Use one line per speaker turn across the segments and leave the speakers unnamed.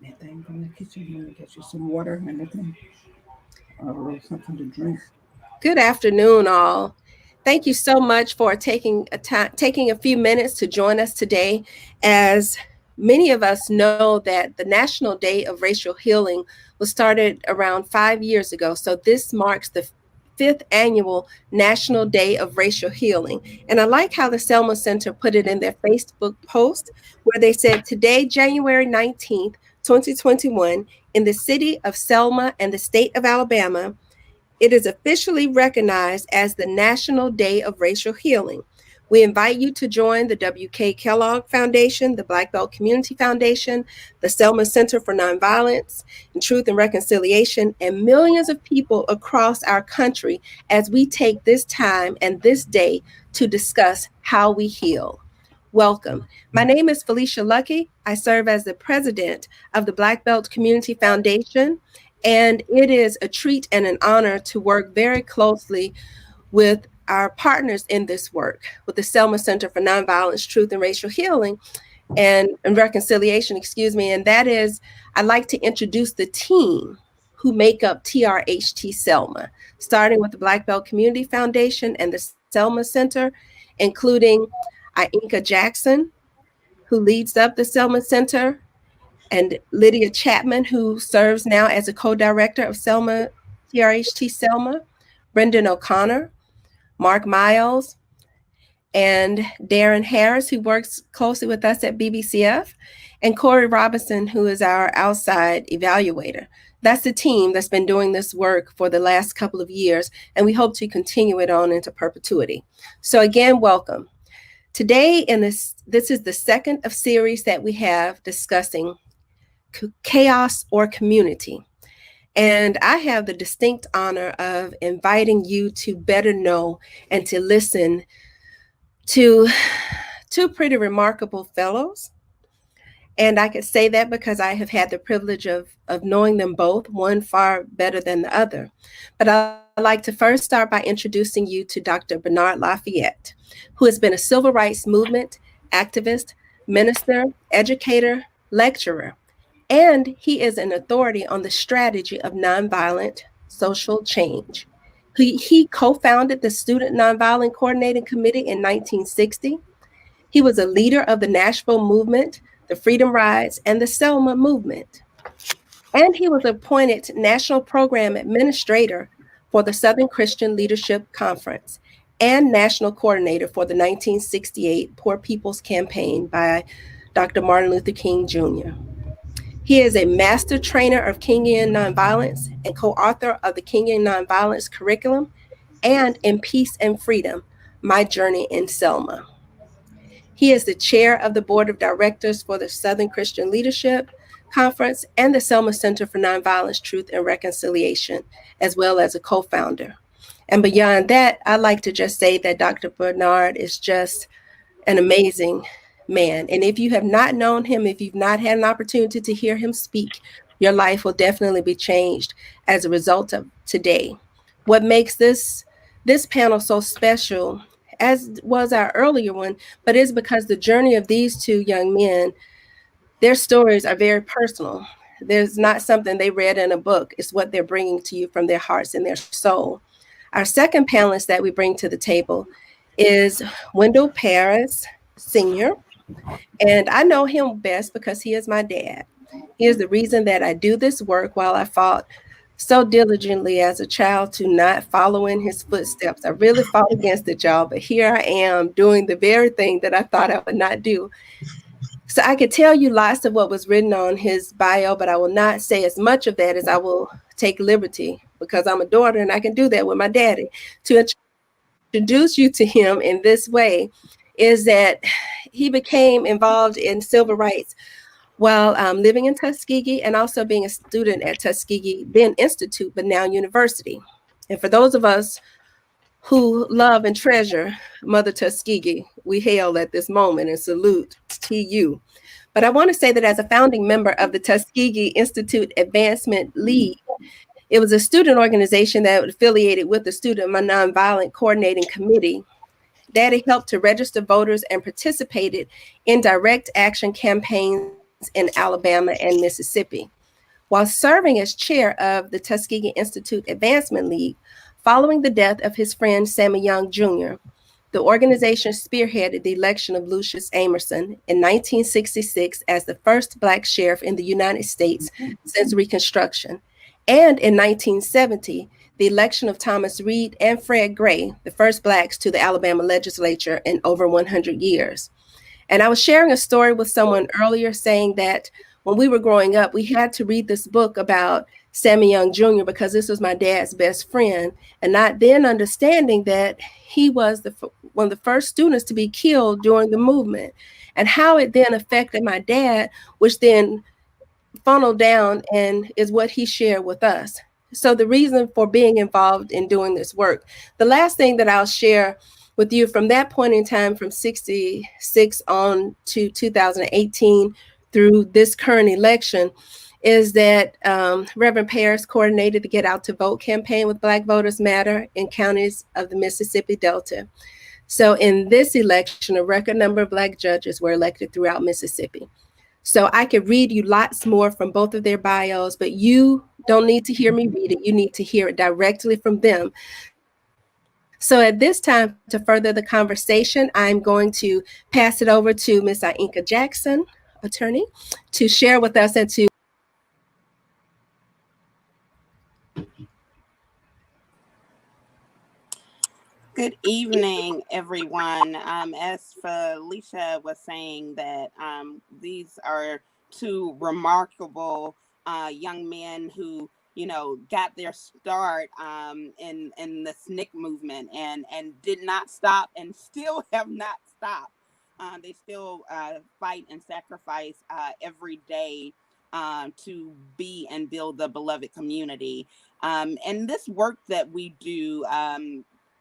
Anything from the kitchen here? Get you some water, anything, or something to drink.
Good afternoon, all. Thank you so much for taking a few minutes to join us today. As many of us know that the National Day of Racial Healing was started around 5 years ago. So this marks the fifth annual National Day of Racial Healing. And I like how the Selma Center put it in their Facebook post where they said today, January 19th, 2021, in the city of Selma and the state of Alabama, it is officially recognized as the National Day of Racial Healing. We invite you to join the W.K. Kellogg Foundation, the Black Belt Community Foundation, the Selma Center for Nonviolence and Truth and Reconciliation, and millions of people across our country as we take this time and this day to discuss how we heal. Welcome. My name is Felicia Lucky. I serve as the president of the Black Belt Community Foundation, and it is a treat and an honor to work very closely with our partners in this work, with the Selma Center for Nonviolence, Truth, and Racial Healing and Reconciliation, excuse me. And that is, I'd like to introduce the team who make up TRHT Selma, starting with the Black Belt Community Foundation and the Selma Center, including Ainka Jackson, who leads up the Selma Center, and Lydia Chapman, who serves now as a co-director of Selma, TRHT Selma, Brendan O'Connor, Mark Miles, and Darren Harris, who works closely with us at BBCF, and Corey Robinson, who is our outside evaluator. That's the team that's been doing this work for the last couple of years, and we hope to continue it on into perpetuity. So again, welcome. Today, this is the second of series that we have discussing chaos or community. And I have the distinct honor of inviting you to better know and to listen to two pretty remarkable fellows. And I can say that because I have had the privilege of knowing them both, one far better than the other. But I'd like to first start by introducing you to Dr. Bernard Lafayette, who has been a civil rights movement activist, minister, educator, lecturer, and he is an authority on the strategy of nonviolent social change. He co-founded the Student Nonviolent Coordinating Committee in 1960. He was a leader of the Nashville Movement, the Freedom Rides, and the Selma Movement. And he was appointed National Program Administrator for the Southern Christian Leadership Conference and National Coordinator for the 1968 Poor People's Campaign by Dr. Martin Luther King Jr. He is a master trainer of Kingian nonviolence and co-author of the Kingian Nonviolence Curriculum and In Peace and Freedom, My Journey in Selma. He is the chair of the board of directors for the Southern Christian Leadership Conference and the Selma Center for Nonviolence, Truth, and Reconciliation, as well as a co-founder. And beyond that, I'd like to just say that Dr. Bernard is just an amazing man. And if you have not known him, if you've not had an opportunity to hear him speak, your life will definitely be changed as a result of today. What makes this panel so special, as was our earlier one, but is because the journey of these two young men, their stories are very personal. There's not something they read in a book. It's what they're bringing to you from their hearts and their soul. Our second panelist that we bring to the table is Wendell Paris Sr., and I know him best because he is my dad. He is the reason that I do this work while I fought so diligently as a child to not follow in his footsteps. I really fought against it, y'all, but here I am doing the very thing that I thought I would not do. So I could tell you lots of what was written on his bio, but I will not say as much of that as I will take liberty, because I'm a daughter and I can do that with my daddy. To introduce you to him in this way is that he became involved in civil rights while living in Tuskegee and also being a student at Tuskegee, then Institute, but now University. And for those of us who love and treasure Mother Tuskegee, we hail at this moment and salute TU. But I want to say that as a founding member of the Tuskegee Institute Advancement League, it was a student organization that was affiliated with the Student Nonviolent Coordinating Committee. Daddy helped to register voters and participated in direct action campaigns in Alabama and Mississippi. While serving as chair of the Tuskegee Institute Advancement League, following the death of his friend Sammy Young Jr., the organization spearheaded the election of Lucius Amerson in 1966 as the first Black sheriff in the United States since Reconstruction, and in 1970, the election of Thomas Reed and Fred Gray, the first Blacks to the Alabama legislature in over 100 years. And I was sharing a story with someone earlier saying that when we were growing up, we had to read this book about Sammy Young Jr. because this was my dad's best friend, and not then understanding that he was one of the first students to be killed during the movement, and how it then affected my dad, which then funneled down and is what he shared with us. So the reason for being involved in doing this work. The last thing that I'll share with you from that point in time, from 66 on to 2018 through this current election, is that Reverend Paris coordinated the Get Out to Vote campaign with Black Voters Matter in counties of the Mississippi Delta. So in this election, a record number of Black judges were elected throughout Mississippi. So I could read you lots more from both of their bios, but you don't need to hear me read it. You need to hear it directly from them. So at this time, to further the conversation, I'm going to pass it over to Ms. Ainka Jackson, attorney, to share with us and to
Good evening, everyone. As Felicia was saying, that these are two remarkable young men who, got their start in the SNCC movement and did not stop and still have not stopped. They still fight and sacrifice every day to be and build the beloved community. And this work that we do,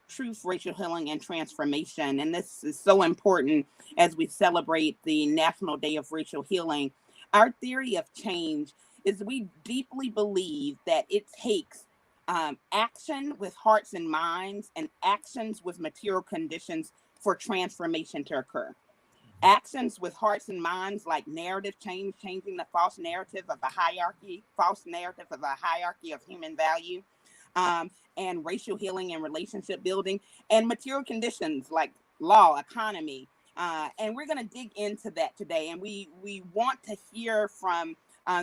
Truth, Racial Healing, and Transformation. And this is so important as we celebrate the National Day of Racial Healing. Our theory of change is we deeply believe that it takes action with hearts and minds and actions with material conditions for transformation to occur. Actions with hearts and minds, like narrative change, changing the false narrative of a hierarchy, of human value. And racial healing and relationship building, and material conditions like law, economy. And we're going to dig into that today. And we want to hear from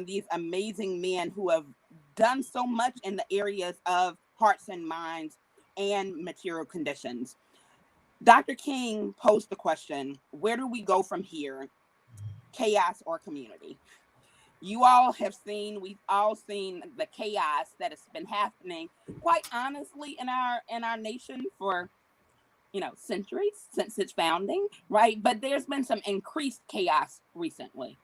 these amazing men who have done so much in the areas of hearts and minds and material conditions. Dr. King posed the question, where do we go from here? Chaos or community? You all have seen, we've all seen the chaos that has been happening, quite honestly, in our nation for, centuries since its founding, right? But there's been some increased chaos recently,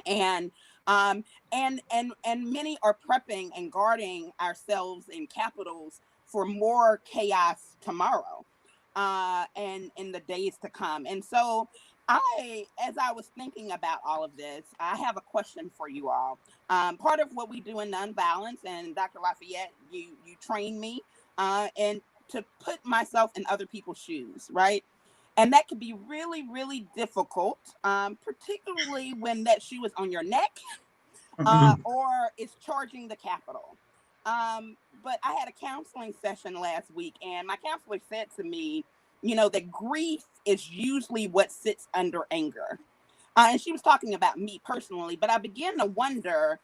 and many are prepping and guarding ourselves in capitals for more chaos tomorrow, and in the days to come. And so, as I was thinking about all of this, I have a question for you all. Part of what we do in nonviolence, and Dr. Lafayette, you train me, and to put myself in other people's shoes, right? And that could be really, really difficult, particularly when that shoe is on your neck, or it's charging the Capitol. But I had a counseling session last week, and my counselor said to me, that grief is usually what sits under anger. And she was talking about me personally, but I began to wonder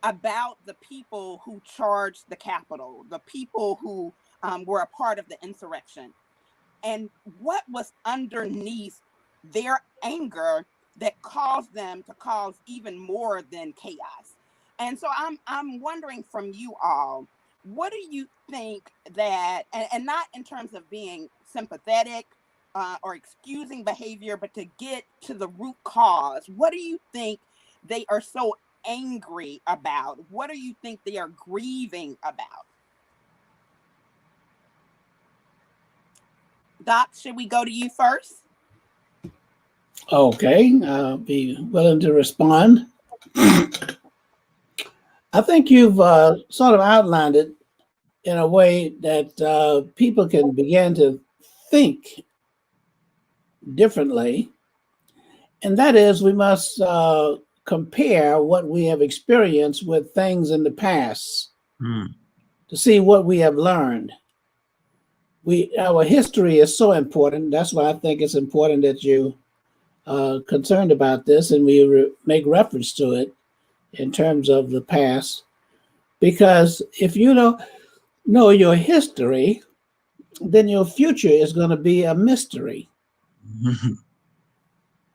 about the people who charged the Capitol, the people who were a part of the insurrection, and what was underneath their anger that caused them to cause even more than chaos. And so I'm wondering from you all, what do you think that, and not in terms of being sympathetic or excusing behavior, but to get to the root cause, what do you think they are so angry about? What do you think they are grieving about? Doc, should we go to you first?
Okay, I'll be willing to respond. I think you've sort of outlined it in a way that people can begin to think differently. And that is, we must compare what we have experienced with things in the past
Mm.
to see what we have learned. Our history is so important. That's why I think it's important that you concerned about this, and we make reference to it in terms of the past. Because if you don't know your history, then your future is going to be a mystery.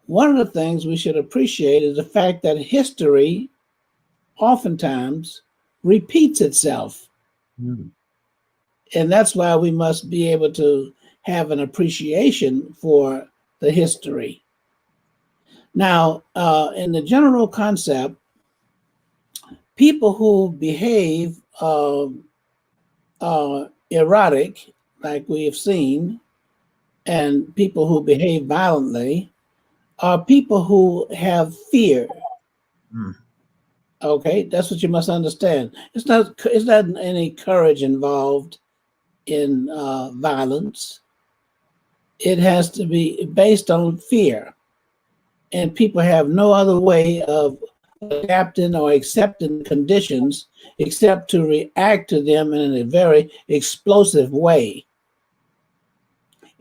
One of the things we should appreciate is the fact that history oftentimes repeats itself.
Mm.
And that's why we must be able to have an appreciation for the history. Now, in the general concept, people who behave erotic, like we have seen, and people who behave violently are people who have fear.
Mm.
Okay, that's what you must understand. It's not any courage involved in violence. It has to be based on fear. And people have no other way of adapting or accepting conditions except to react to them in a very explosive way.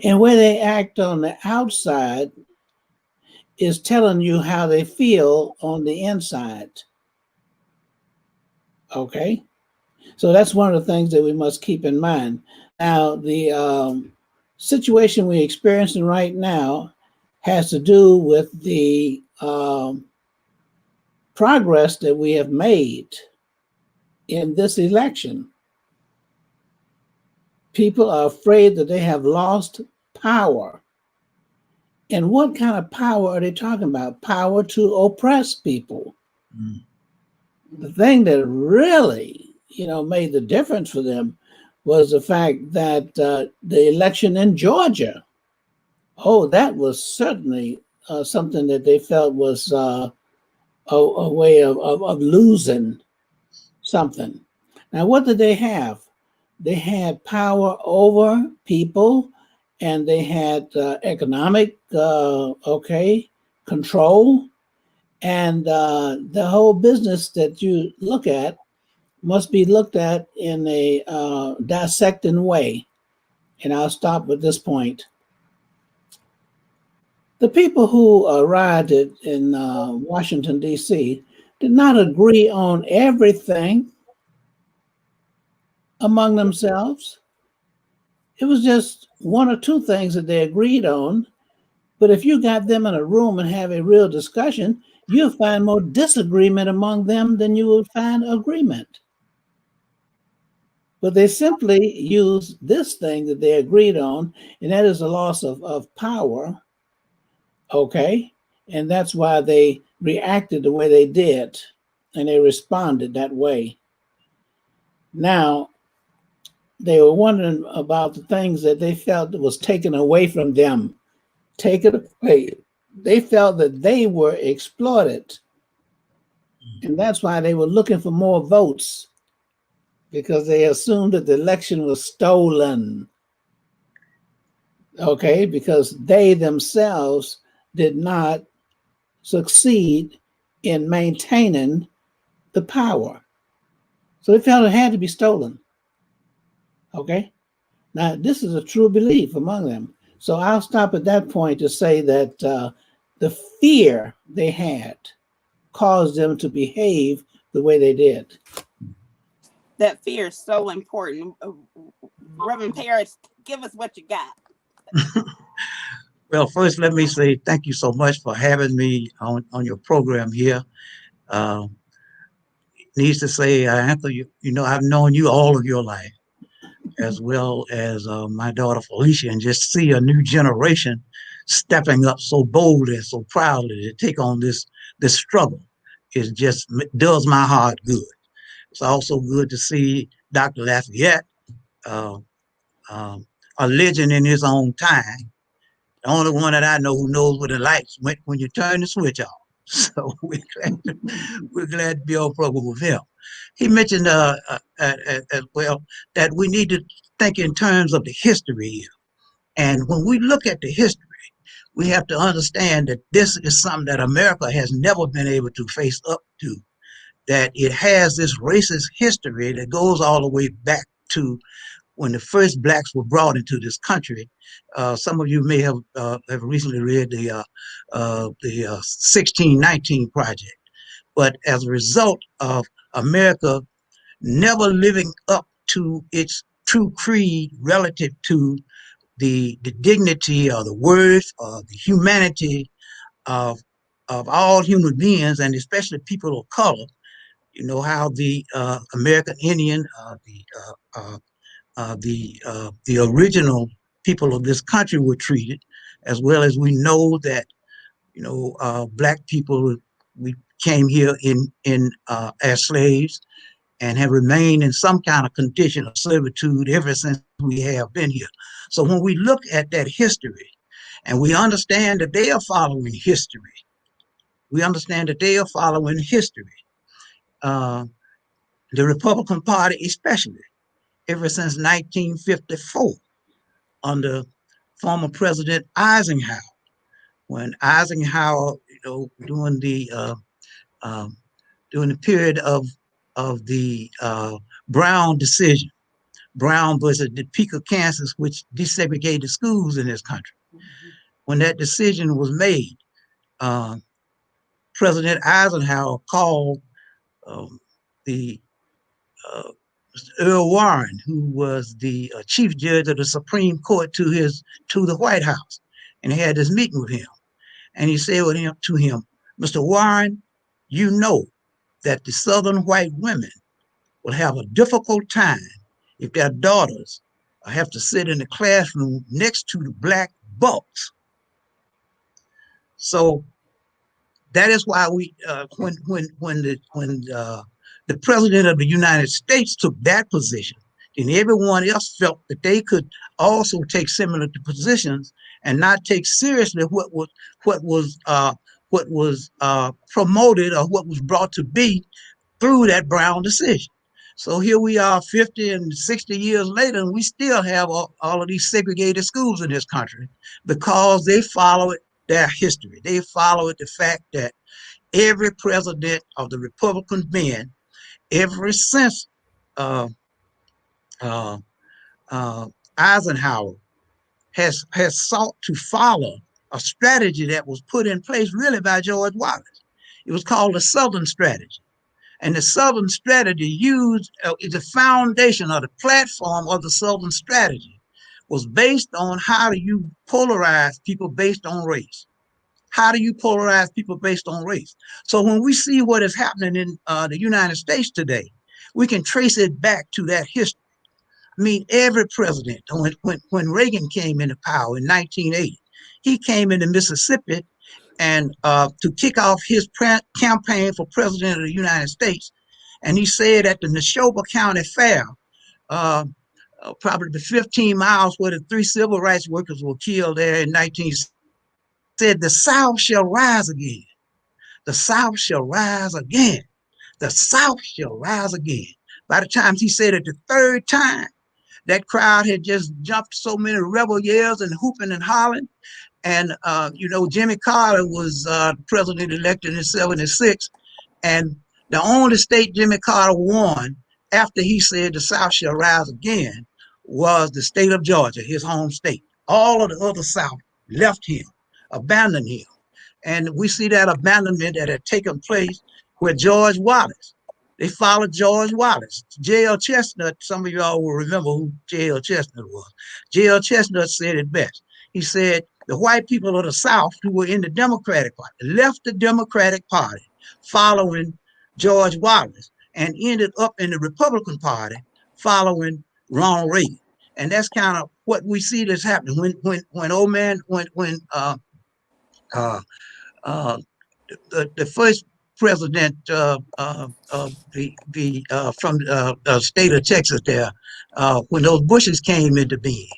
And where they act on the outside is telling you how they feel on the inside. Okay? So that's one of the things that we must keep in mind. Now, the situation we're experiencing right now has to do with the progress that we have made in this election. People are afraid that they have lost power. And what kind of power are they talking about? Power to oppress people.
Mm.
The thing that really, made the difference for them was the fact that the election in Georgia, that was certainly something that they felt was a way of losing something. Now, what did they have? They had power over people, and they had economic control, and the whole business that you look at must be looked at in a dissecting way. And I'll stop with this point. The people who arrived in Washington, D.C. did not agree on everything among themselves. It was just one or two things that they agreed on. But if you got them in a room and have a real discussion, you'll find more disagreement among them than you will find agreement. But they simply use this thing that they agreed on, and that is the loss of power. Okay? And that's why they reacted the way they did, and they responded that way. Now, they were wondering about the things that they felt was taken away from them. Taken away. They felt that they were exploited. And that's why they were looking for more votes, because they assumed that the election was stolen. Okay, because they themselves did not succeed in maintaining the power. So they felt it had to be stolen. Okay, now this is a true belief among them. So I'll stop at that point to say that the fear they had caused them to behave the way they did.
That fear is so important. Reverend Parrish, give us what you got.
Well, first, let me say thank you so much for having me on your program here. Needs to say, Anthony, I've known you all of your life, as well as my daughter Felicia, and just see a new generation stepping up so boldly and so proudly to take on this struggle. It just does my heart good. It's also good to see Dr. Lafayette, a legend in his own time. The only one that I know who knows where the lights went when you turn the switch off. So we're glad to be on program with him. He mentioned as well that we need to think in terms of the history here. And when we look at the history, we have to understand that this is something that America has never been able to face up to, that it has this racist history that goes all the way back to when the first blacks were brought into this country. Some of you may have recently read the 1619 Project. But as a result of America never living up to its true creed relative to the dignity or the worth or the humanity of all human beings, and especially people of color, you know how the American Indian, the original people of this country were treated, as well as we know that black people, we came here as slaves and have remained in some kind of condition of servitude ever since we have been here. So when we look at that history and we understand that they are following history, the Republican Party especially, ever since 1954, under former President Eisenhower, when Eisenhower, during the period of the Brown decision, Brown versus Topeka, Kansas, which desegregated schools in this country. When that decision was made, President Eisenhower called the Earl Warren, who was the chief judge of the Supreme Court, to the White House, and he had this meeting with him. And he said to him, Mr. Warren, you know that the Southern white women will have a difficult time if their daughters have to sit in the classroom next to the black bucks. So that is why when the president of the United States took that position, then everyone else felt that they could also take similar positions and not take seriously what was promoted or what was brought to be through that Brown decision. So here we are 50 and 60 years later, and we still have all of these segregated schools in this country because they follow their history. They follow the fact that every president of the Republican been, ever since Eisenhower, has sought to follow a strategy that was put in place really by George Wallace. It was called the Southern Strategy. And the Southern Strategy used the foundation or the platform of the Southern Strategy was based on how do you polarize people based on race. How do you polarize people based on race? So when we see what is happening in the United States today, we can trace it back to that history. I mean, every president, when Reagan came into power in 1980, he came into Mississippi and to kick off his campaign for president of the United States. And he said at the Neshoba County Fair, probably the 15 miles where the 3 civil rights workers were killed there in 1960, said, the South shall rise again. The South shall rise again. The South shall rise again. By the time he said it the third time, that crowd had just jumped so many rebel yells and hooping and hollering. And, Jimmy Carter was president-elect in 1976. And the only state Jimmy Carter won after he said the South shall rise again was the state of Georgia, his home state. All of the other South left him, abandoned him. And we see that abandonment that had taken place with George Wallace. They followed George Wallace. J.L. Chestnut, some of y'all will remember who J.L. Chestnut was. J.L. Chestnut said it best. He said, the white people of the South who were in the Democratic Party left the Democratic Party following George Wallace and ended up in the Republican Party following Ronald Reagan. And that's kind of what we see that's happening when the first president from the state of Texas there, when those Bushes came into being,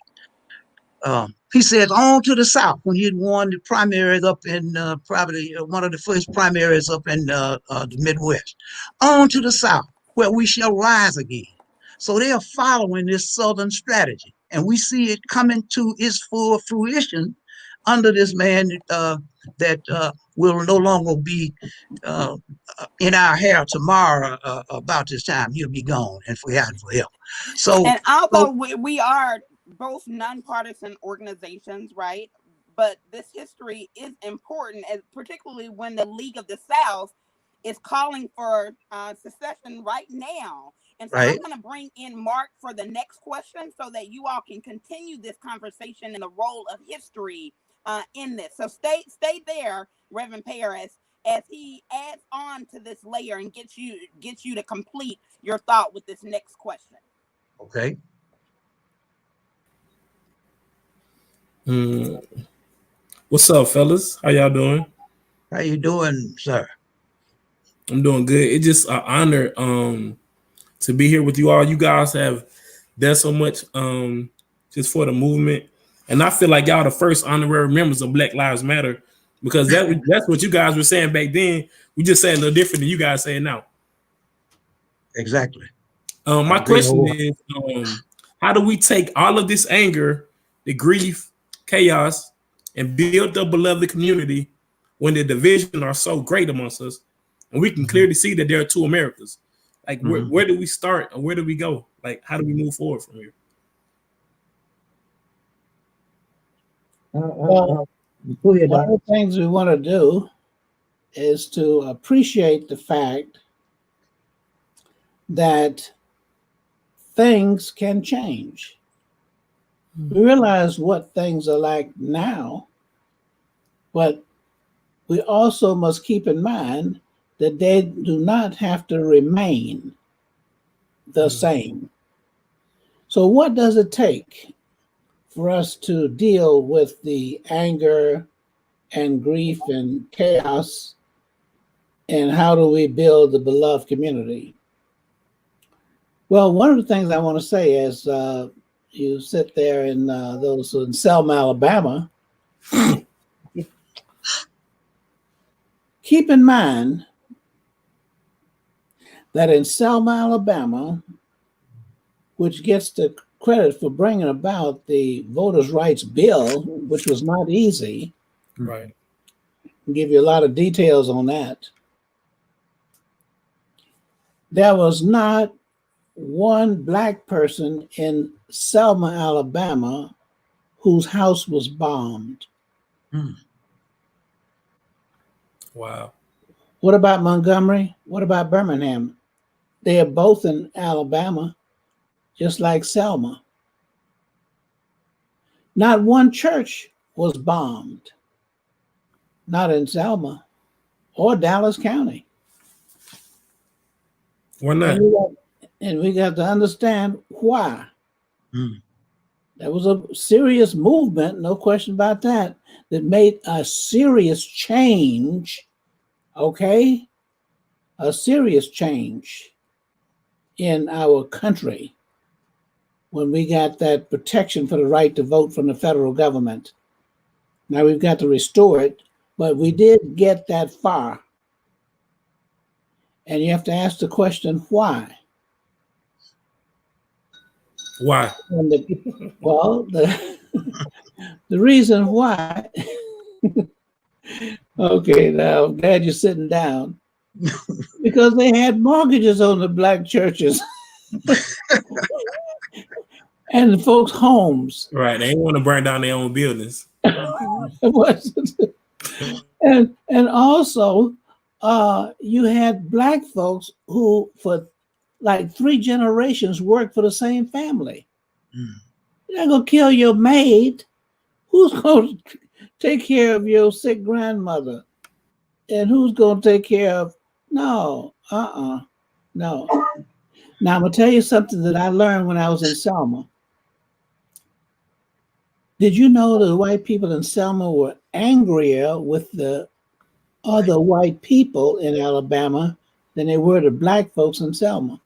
he said on to the South when he had won the primaries up in probably one of the first primaries up in the Midwest, on to the South where we shall rise again. So they are following this Southern strategy, and we see it coming to its full fruition under this man that will no longer be in our hair tomorrow about this time. He'll be gone and forgotten forever. So,
And although we are both nonpartisan organizations, right? But this history is important, as particularly when the League of the South is calling for secession right now. And so
right.
I'm going to bring in Mark for the next question so that you all can continue this conversation and the role of history in this. So stay there, Reverend Paris, as he adds on to this layer and gets you to complete your thought with this next question.
Okay.
What's up, fellas? How y'all doing?
How you doing, sir?
I'm doing good. It's just an honor to be here with you all. You guys have done so much just for the movement. And I feel like y'all the first honorary members of Black Lives Matter, because that's what you guys were saying back then. We just saying a little different than you guys saying now.
Exactly.
My question is, how do we take all of this anger, the grief, chaos, and build a beloved community when the division are so great amongst us? And we can clearly see that there are two Americas. Like, where do we start and where do we go? Like, how do we move forward from here?
Well, one of the things we want to do is to appreciate the fact that things can change. We realize what things are like now, but we also must keep in mind that they do not have to remain the same. So what does it take for us to deal with the anger and grief and chaos, and how do we build the beloved community? Well, one of the things I want to say is you sit there in those in Selma, Alabama, keep in mind that in Selma, Alabama, which gets the credit for bringing about the Voters' Rights Bill, which was not easy.
Right.
I'll give you a lot of details on that. There was not one Black person in Selma, Alabama, whose house was bombed.
Wow.
What about Montgomery? What about Birmingham? They are both in Alabama, just like Selma. Not one church was bombed, not in Selma or Dallas County.
Why not?
And we got to understand why. There was a serious movement, no question about that, that made a serious change, okay? A serious change in our country when we got that protection for the right to vote from the federal government. Now we've got to restore it, but we did get that far. And you have to ask the question, why?
Why?
The reason why, okay, now I'm glad you're sitting down, because they had mortgages on the Black churches and the folks' homes.
Right. They want to burn down their own buildings.
And also, you had Black folks who, for like 3 generations, worked for the same family. You're not going to kill your maid. Who's going to take care of your sick grandmother? And who's going to take care of? No. No. Now, I'm going to tell you something that I learned when I was in Selma. Did you know that the white people in Selma were angrier with the other white people in Alabama than they were the Black folks in Selma?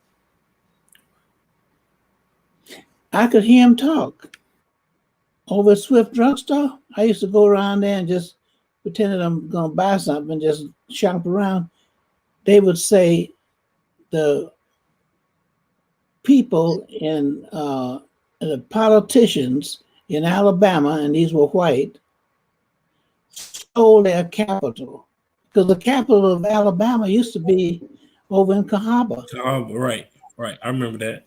I could hear them talk. Over at Swift Drugstore, I used to go around there and just pretend that I'm going to buy something and just shop around. They would say the people in the politicians in Alabama, and these were white, stole their capital. Because the capital of Alabama used to be over in Cahaba.
Right, right. I remember that.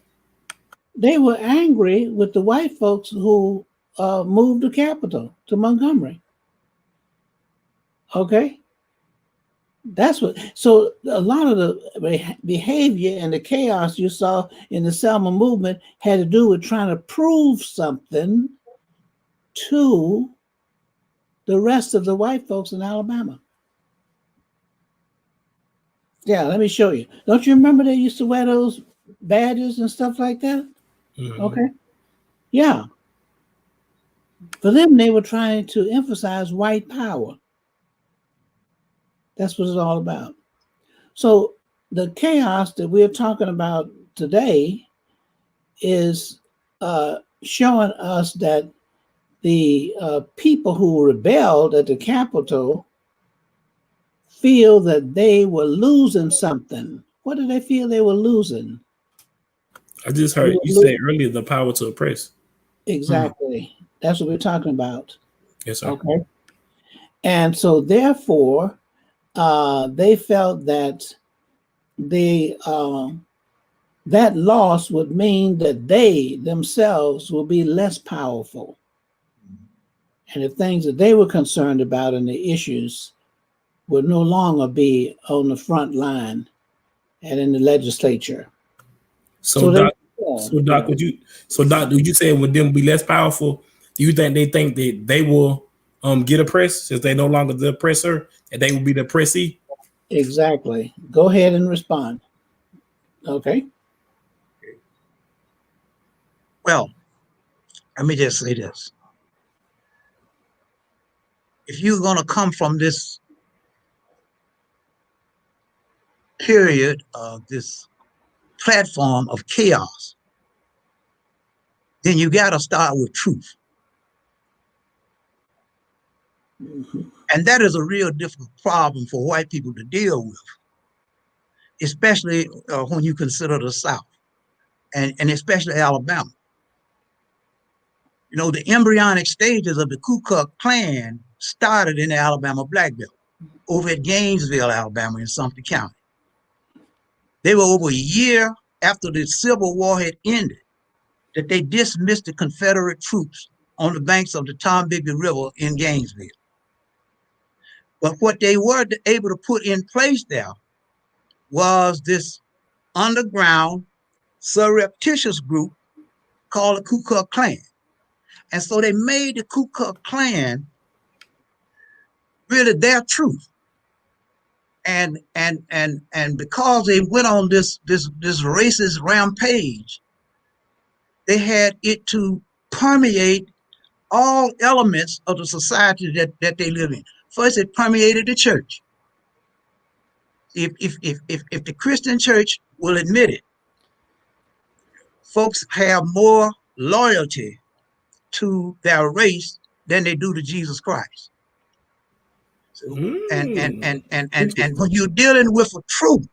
They were angry with the white folks who moved the capital to Montgomery. Okay? That's what, so a lot of the behavior and the chaos you saw in the Selma movement had to do with trying to prove something to the rest of the white folks in Alabama. Yeah, let me show you. Don't you remember they used to wear those badges and stuff like that?
Mhm.
Okay. Yeah. For them, they were trying to emphasize white power. That's what it's all about. So the chaos that we're talking about today is showing us that the people who rebelled at the Capitol feel that they were losing something. What did they feel they were losing?
I just heard you say earlier the power to oppress.
Exactly. That's what we're talking about.
Yes, sir.
Okay. And so therefore, they felt that that loss would mean that they themselves will be less powerful. And the things that they were concerned about and the issues would no longer be on the front line and in the legislature.
So Doc, would you say would them be less powerful? Do you think that they will get oppressed since they no longer the oppressor and they will be the oppressee?
Exactly. Go ahead and respond. Okay.
Well, let me just say this. If you're going to come from this period of this platform of chaos, then you got to start with truth.
Mm-hmm.
And that is a real difficult problem for white people to deal with, especially when you consider the South and especially Alabama. You know, the embryonic stages of the Ku Klux Klan started in the Alabama Black Belt over at Gainesville, Alabama in Sumter County. They were over a year after the Civil War had ended that they dismissed the Confederate troops on the banks of the Tombigbee River in Gainesville. But what they were able to put in place there was this underground surreptitious group called the Ku Klux Klan. And so they made the Ku Klux Klan really their truth. And because they went on this racist rampage, they had it to permeate all elements of the society that they live in. First, it permeated the church. If the Christian church will admit it, folks have more loyalty to their race than they do to Jesus Christ. So, and when you're dealing with a truth,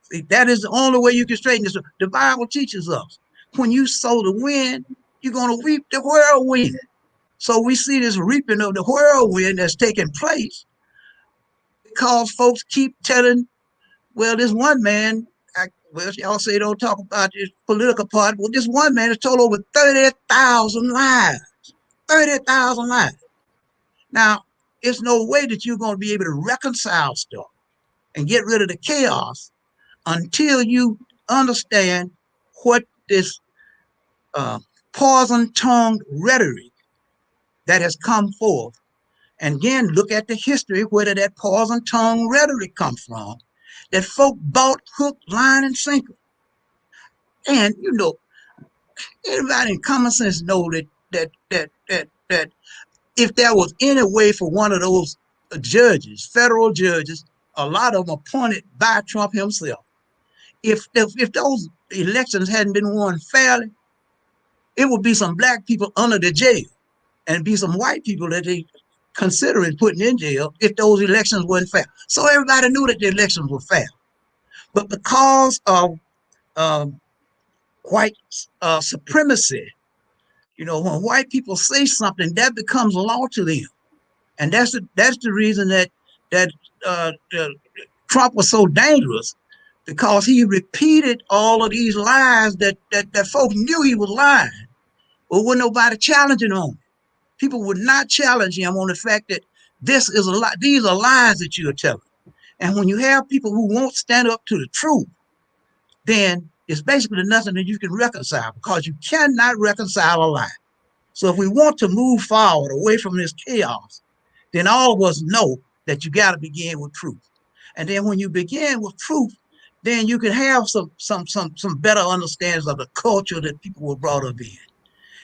see, that is the only way you can straighten this. The Bible teaches us when you sow the wind, you're going to reap the whirlwind. So we see this reaping of the whirlwind that's taking place because folks keep telling, well, this one man, well, y'all say don't talk about this political part. Well, this one man has told over 30,000 lies. 30,000 lies. Now, there's no way that you're going to be able to reconcile stuff and get rid of the chaos until you understand what this poison-tongued rhetoric that has come forth. And again, look at the history where did that poison-tongued rhetoric come from, that folk bought hook, line, and sinker. And, you know, anybody in common sense know that if there was any way for one of those judges, federal judges, a lot of them appointed by Trump himself, if those elections hadn't been won fairly, it would be some black people under the jail and be some white people that they considering putting in jail if those elections weren't fair. So everybody knew that the elections were fair. But because of white supremacy, you know, when white people say something, that becomes law to them. And that's the reason that Trump was so dangerous, because he repeated all of these lies that folks knew he was lying, but wasn't nobody challenging him. People would not challenge him on the fact that this is a lie. These are lies that you are telling. And when you have people who won't stand up to the truth, then it's basically nothing that you can reconcile, because you cannot reconcile a lie. So if we want to move forward away from this chaos, then all of us know that you got to begin with truth. And then when you begin with truth, then you can have some better understandings of the culture that people were brought up in.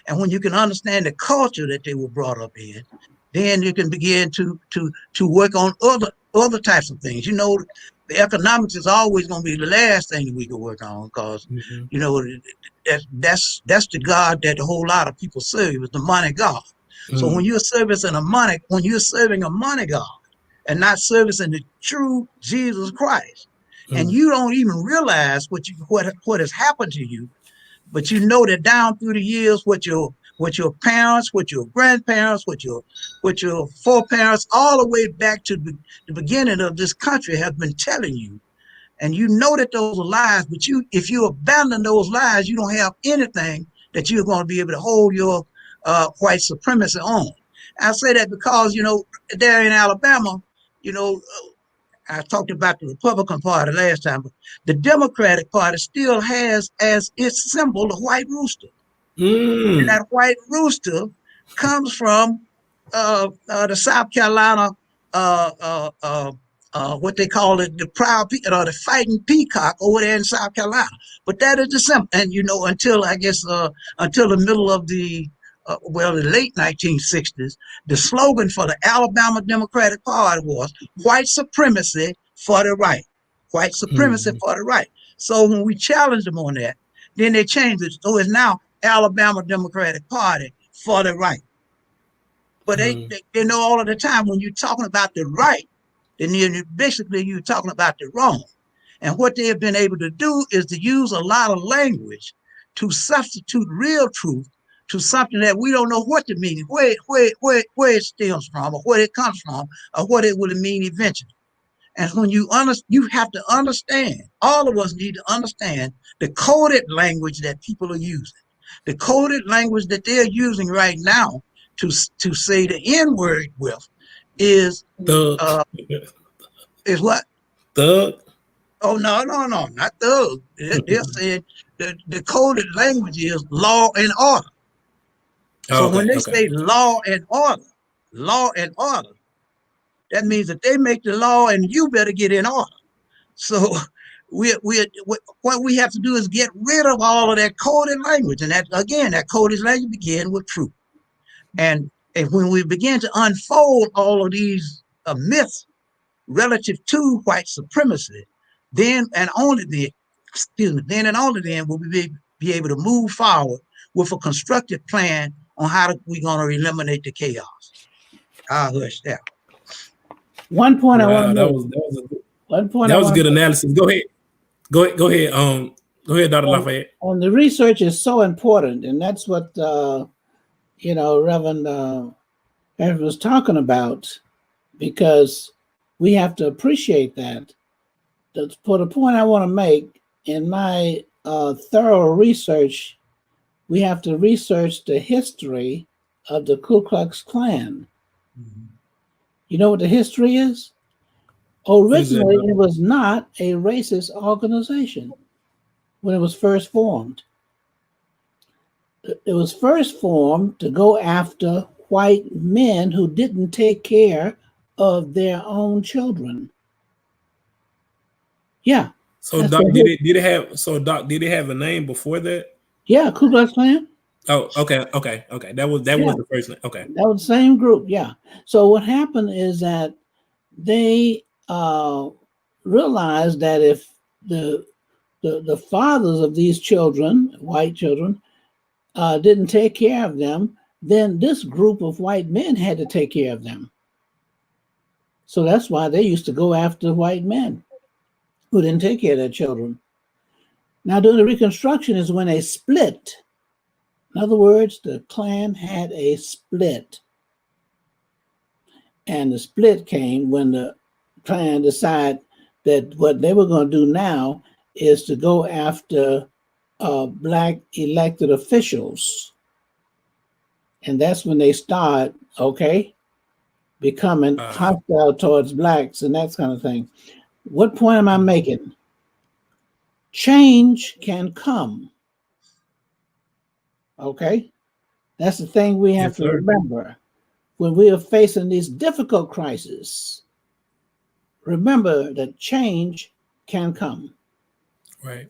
And when you can understand the culture that they were brought up in, then you can begin to work on other types of things. You know, the economics is always going to be the last thing that we can work on, because you know, that's the God that a whole lot of people serve, is the money God. So when you're serving a money God and not servicing the true Jesus Christ, and you don't even realize what has happened to you, but you know that down through the years, what your parents, what your grandparents, what your foreparents, all the way back to the beginning of this country have been telling you, and you know that those are lies. But if you abandon those lies, you don't have anything that you're going to be able to hold your white supremacy on. I say that because, you know, there in Alabama, you know, I talked about the Republican Party last time, but the Democratic Party still has as its symbol the white rooster. And that white rooster comes from the South Carolina, what they call it, the proud or the fighting peacock over there in South Carolina. But that is the symbol. And, you know, until the middle of the late 1960s, the slogan for the Alabama Democratic Party was white supremacy for the right. White supremacy for the right. So when we challenged them on that, then they changed it. So it's now Alabama Democratic Party for the right. But they know all of the time when you're talking about the right, then basically you're talking about the wrong. And what they have been able to do is to use a lot of language to substitute real truth to something that we don't know what to mean, where it stems from, or where it comes from, or what it will mean eventually. And when you have to understand, all of us need to understand the coded language that people are using. The coded language that they're using right now to say the N-word with is what?
Thug.
Oh, no, not thug. They're saying the coded language is law and order. So when they say law and order, that means that they make the law and you better get in order. So what we have to do is get rid of all of that coded language. And that, again, that coded language begins with truth. And when we begin to unfold all of these myths relative to white supremacy, then and only then will we be able to move forward with a constructive plan on how we're going to eliminate the chaos. I'll hush that.
One point I want to
make. That was good analysis. Go ahead. Go ahead. Go ahead, Dr. Lafayette.
And the research is so important, and that's what Reverend Evans was talking about, because we have to appreciate that. For the point I want to make, in my thorough research, we have to research the history of the Ku Klux Klan. Mm-hmm. You know what the history is? Originally, it was not a racist organization when it was first formed. It was first formed to go after white men who didn't take care of their own children. Yeah.
So Doc, did it have a name before that?
Yeah, Ku Klux Klan.
Oh, okay. That was the first name. Okay.
That was the same group, yeah. So what happened is that they realized that if the fathers of these children, white children, didn't take care of them, then this group of white men had to take care of them. So that's why they used to go after white men who didn't take care of their children. Now, during the Reconstruction is when they split. In other words, the Klan had a split. And the split came when the Klan decided that what they were going to do now is to go after black elected officials. And that's when they start, becoming hostile towards blacks and that kind of thing. What point am I making? Change can come. Okay? That's the thing we have to remember. When we are facing these difficult crises, remember that change can come.
Right.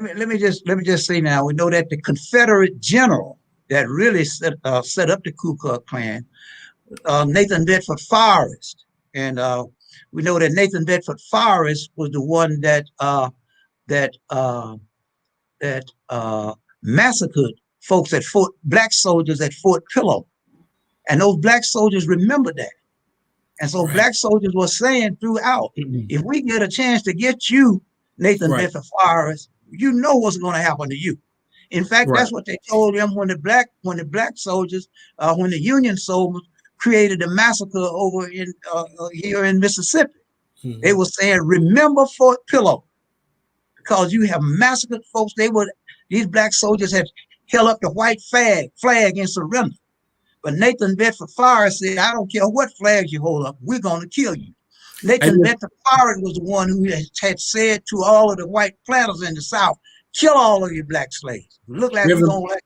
Let me just say now, we know that the Confederate general that really set up the Ku Klux Klan, Nathan Bedford Forrest, and we know that Nathan Bedford Forrest was the one that massacred folks at black soldiers at Fort Pillow, and those black soldiers remember that, and so black soldiers were saying throughout, if we get a chance to get you, Nathan Bedford Forrest, you know what's going to happen to you. In fact, that's what they told him when the black soldiers, when the Union soldiers created a massacre over in here in Mississippi. They were saying, remember Fort Pillow, because you have massacred folks. These black soldiers had held up the white flag in surrender. But Nathan Bedford Forrest said, I don't care what flags you hold up, we're going to kill you. Nathan Bedford Forrest was the one who had said to all of the white planters in the South, kill all of your black slaves. Look like we're going to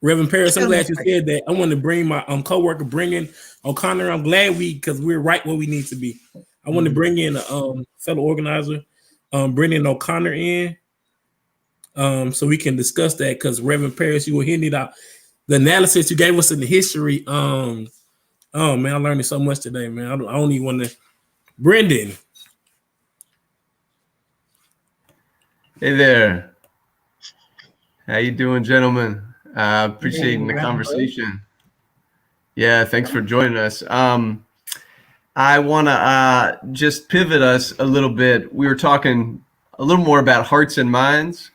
Reverend Paris, I'm glad you said that. I want to bring my co-worker, bring in O'Connor. I'm glad because we're right where we need to be. I want to bring in a fellow organizer, Brendan O'Connor in, so we can discuss that, because Reverend Paris, you were hitting it out. The analysis you gave us in the history, oh man, I learned so much today, man. I don't even want to. Brendan.
Hey there. How you doing, gentlemen? Appreciating the conversation. Yeah, thanks for joining us. I want to just pivot us a little bit. We were talking a little more about hearts and minds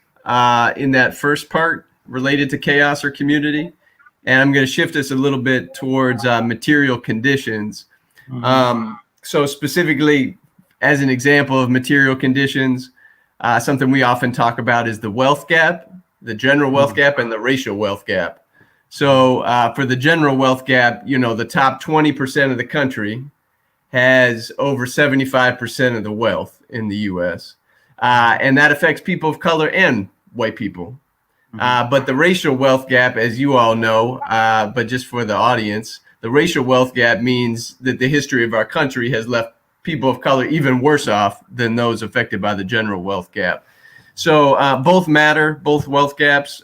in that first part related to chaos or community. And I'm going to shift us a little bit towards material conditions. So specifically, as an example of material conditions, something we often talk about is the wealth gap, the general wealth gap, and the racial wealth gap. So for the general wealth gap, the top 20% of the country has over 75% of the wealth in the U.S. And that affects people of color and white people. But the racial wealth gap, as you all know, but just for the audience, the racial wealth gap means that the history of our country has left people of color even worse off than those affected by the general wealth gap. So both matter, both wealth gaps.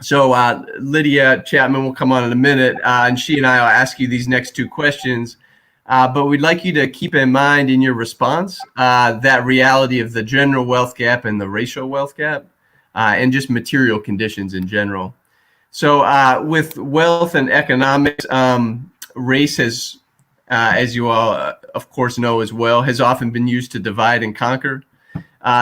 So Lydia Chapman will come on in a minute, and she and I will ask you these next two questions. But we'd like you to keep in mind in your response that reality of the general wealth gap and the racial wealth gap, and just material conditions in general. So with wealth and economics, race has, as you all of course know as well, has often been used to divide and conquer.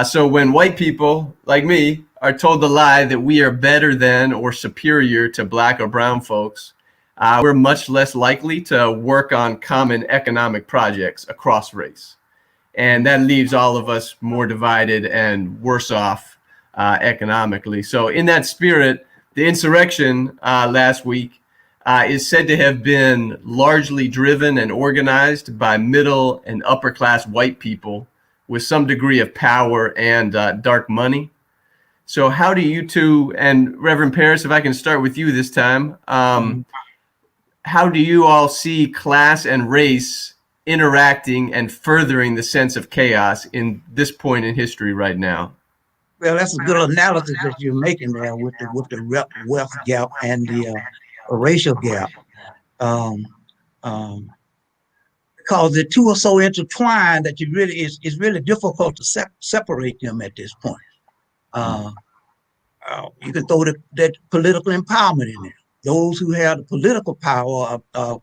So when white people like me are told the lie that we are better than or superior to black or brown folks, we're much less likely to work on common economic projects across race. And that leaves all of us more divided and worse off economically. So in that spirit, the insurrection last week is said to have been largely driven and organized by middle and upper class white people with some degree of power and dark money. So how do you two, and Reverend Paris, if I can start with you this time, how do you all see class and race interacting and furthering the sense of chaos in this point in history right now?
Well, that's a good analysis that you're making there with the wealth gap and the racial gap, because the two are so intertwined that it's really difficult to separate them at this point. You can throw that political empowerment in there. Those who have the political power are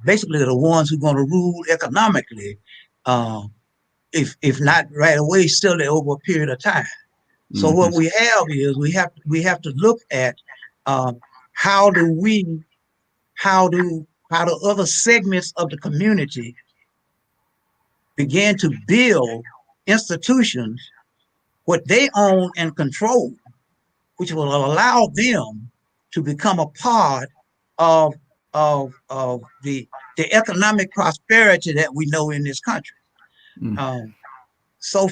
basically the ones who are going to rule economically. If not right away, still over a period of time. So what we have is we have to look at how do we how do other segments of the community begin to build institutions what they own and control, which will allow them to become a part of the economic prosperity that we know in this country.
Mm.
So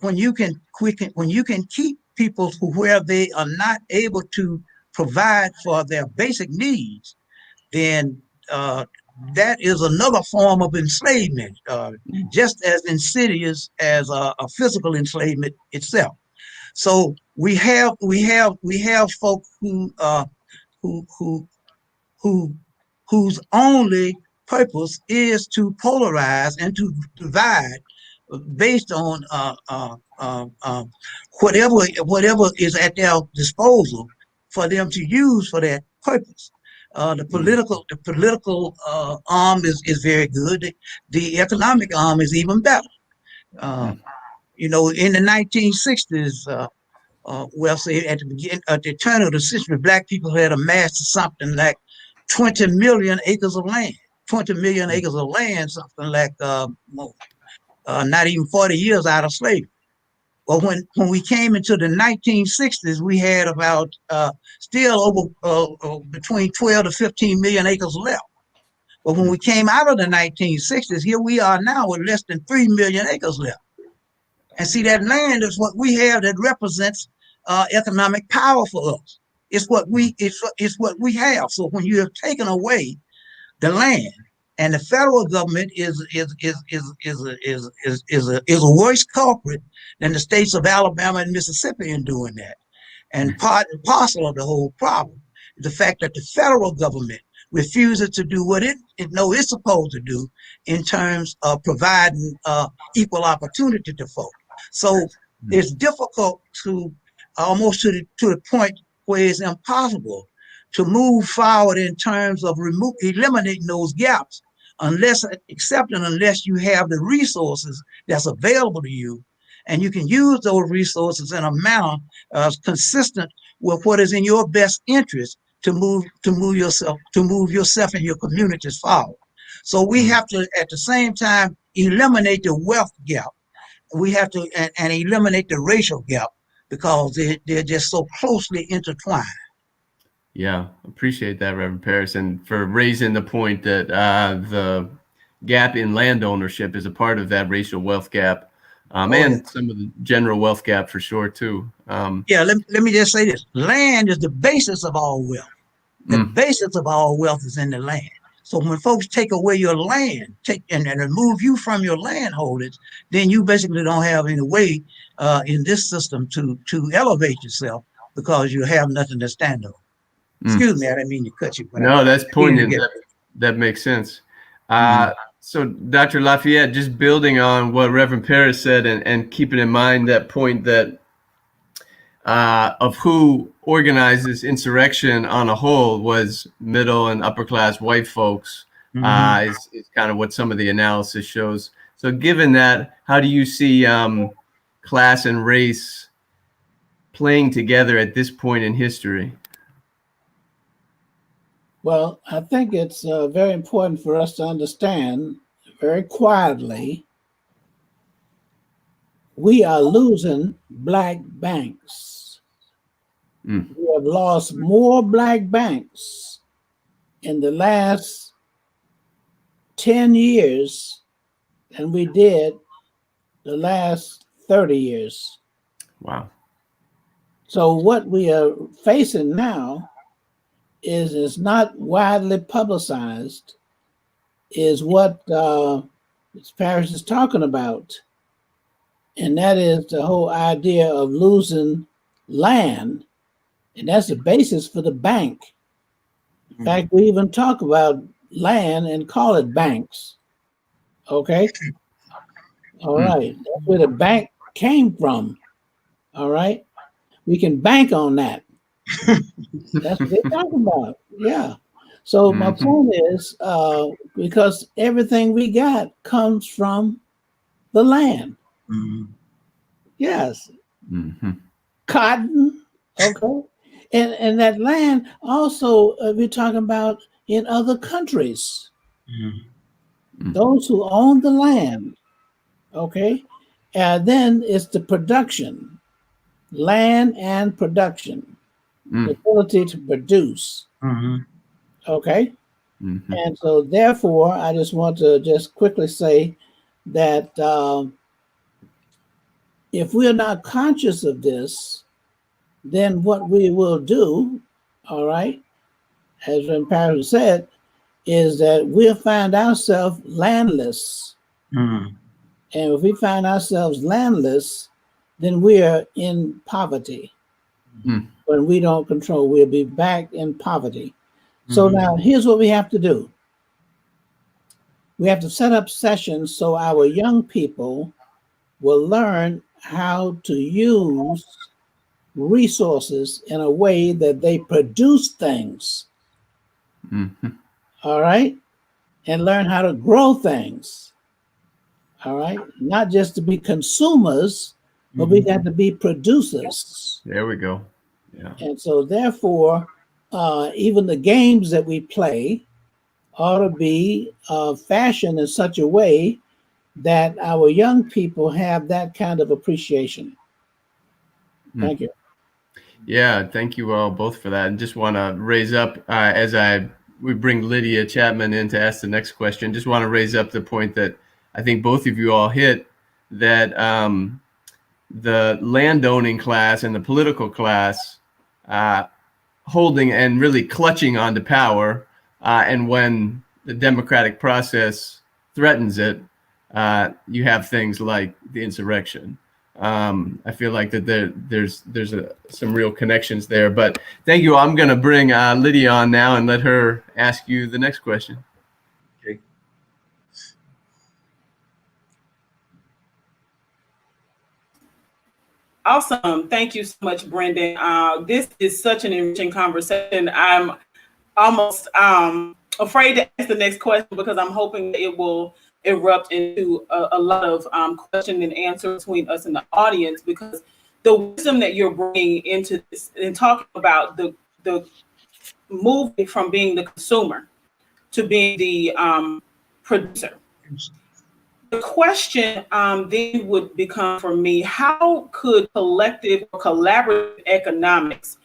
when you can keep people where they are not able to provide for their basic needs, then that is another form of enslavement, just as insidious as a physical enslavement itself. So we have folk who whose only purpose is to polarize and to divide based on whatever is at their disposal for them to use for that purpose. The political arm is very good. The economic arm is even better. You know, in the 1960s, well, say at the turn of the century, Black people had amassed something like 20 million acres of land. 20 million acres of land, something like not even 40 years out of slavery. Well, when we came into the 1960s, we had about still over between 12 to 15 million acres left. But when we came out of the 1960s, here we are now with less than 3 million acres left. And see, that land is what we have that represents economic power for us. It's what we have. So when you have taken away the land, and the federal government is a worse culprit than the states of Alabama and Mississippi in doing that. And part and parcel of the whole problem is the fact that the federal government refuses to do what it knows it's supposed to do in terms of providing equal opportunity to folks. So it's difficult to almost to the point where it's impossible to move forward in terms of eliminating those gaps, unless you have the resources that's available to you, and you can use those resources in a manner consistent with what is in your best interest to move yourself and your communities forward. So we have to, at the same time, eliminate the wealth gap. We have to and eliminate the racial gap, because they're just so closely intertwined.
Yeah, appreciate that, Reverend Parris, and for raising the point that the gap in land ownership is a part of that racial wealth gap, and some of the general wealth gap for sure too.
Let me just say this: land is the basis of all wealth. The basis of all wealth is in the land. So when folks take away your land, and remove you from your land holdings, then you basically don't have any way in this system to elevate yourself, because you have nothing to stand on. Excuse me, I didn't mean to cut you.
No, that's poignant. That makes sense. So Dr. Lafayette, just building on what Reverend Parris said, and keeping in mind that point that of who organized this insurrection on a whole was middle and upper class white folks, is kind of what some of the analysis shows. So given that, how do you see class and race playing together at this point in history?
Well, I think it's very important for us to understand very quietly, we are losing Black banks. We have lost more Black banks in the last 10 years than we did the last 30 years.
Wow. So
what we are facing now is not widely publicized, is what Ms. Parris is talking about. And that is the whole idea of losing land. And that's the basis for the bank. In fact, we even talk about land and call it banks. Okay? All right. That's where the bank came from. All right? We can bank on that. That's what they're talking about. Yeah. So my point is, because everything we got comes from the land. Yes. Cotton. Okay. And that land also, we're talking about in other countries.
Mhm.
Those who own the land, okay? And then it's the production, land and production, the ability to produce,
Mhm.
okay?
Mhm.
And so therefore, I just want to just quickly say that if we're not conscious of this, then what we will do, all right, as Pastor said, is that we'll find ourselves landless.
Mhm.
And if we find ourselves landless, then we are in poverty.
Mm.
When we don't control, we'll be back in poverty. So
Mhm.
now here's what we have to do. We have to set up sessions so our young people will learn how to use resources in a way that they produce things,
Mhm.
all right? And learn how to grow things, all right? Not just to be consumers, but we got to be producers.
There we go. Yeah.
And so therefore, even the games that we play ought to be fashioned in such a way that our young people have that kind of appreciation. Thank you.
Yeah, thank you all both for that. And just want to raise up we bring Lydia Chapman in to ask the next question. Just want to raise up the point that I think both of you all hit, that the landowning class and the political class holding and really clutching onto power, and when the democratic process threatens it, you have things like the insurrection. I feel like that there's some real connections there. But thank you. I'm going to bring Lydia on now and let her ask you the next question.
Okay.
Awesome. Thank you so much, Brendan. This is such an enriching conversation. I'm almost afraid to ask the next question because I'm hoping that it will erupt into a lot of question and answer between us and the audience, because the wisdom that you're bringing into this and talking about the moving from being the consumer to being the producer. The question then would become for me, how could collective or collaborative economics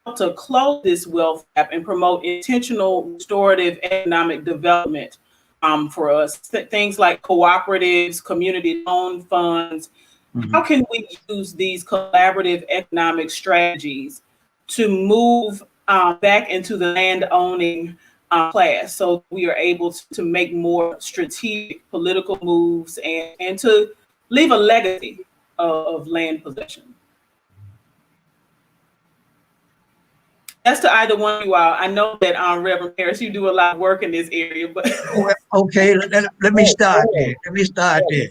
help to close this wealth gap and promote intentional restorative economic development for us? Things like cooperatives, community-owned funds. How can we use these collaborative economic strategies to move back into the land-owning class, so we are able to make more strategic political moves and to leave a legacy of land possession? That's to either one of you all. I know that Reverend Harris, you do a lot of work in this area, but
Well, okay, let me start there. Let me start there.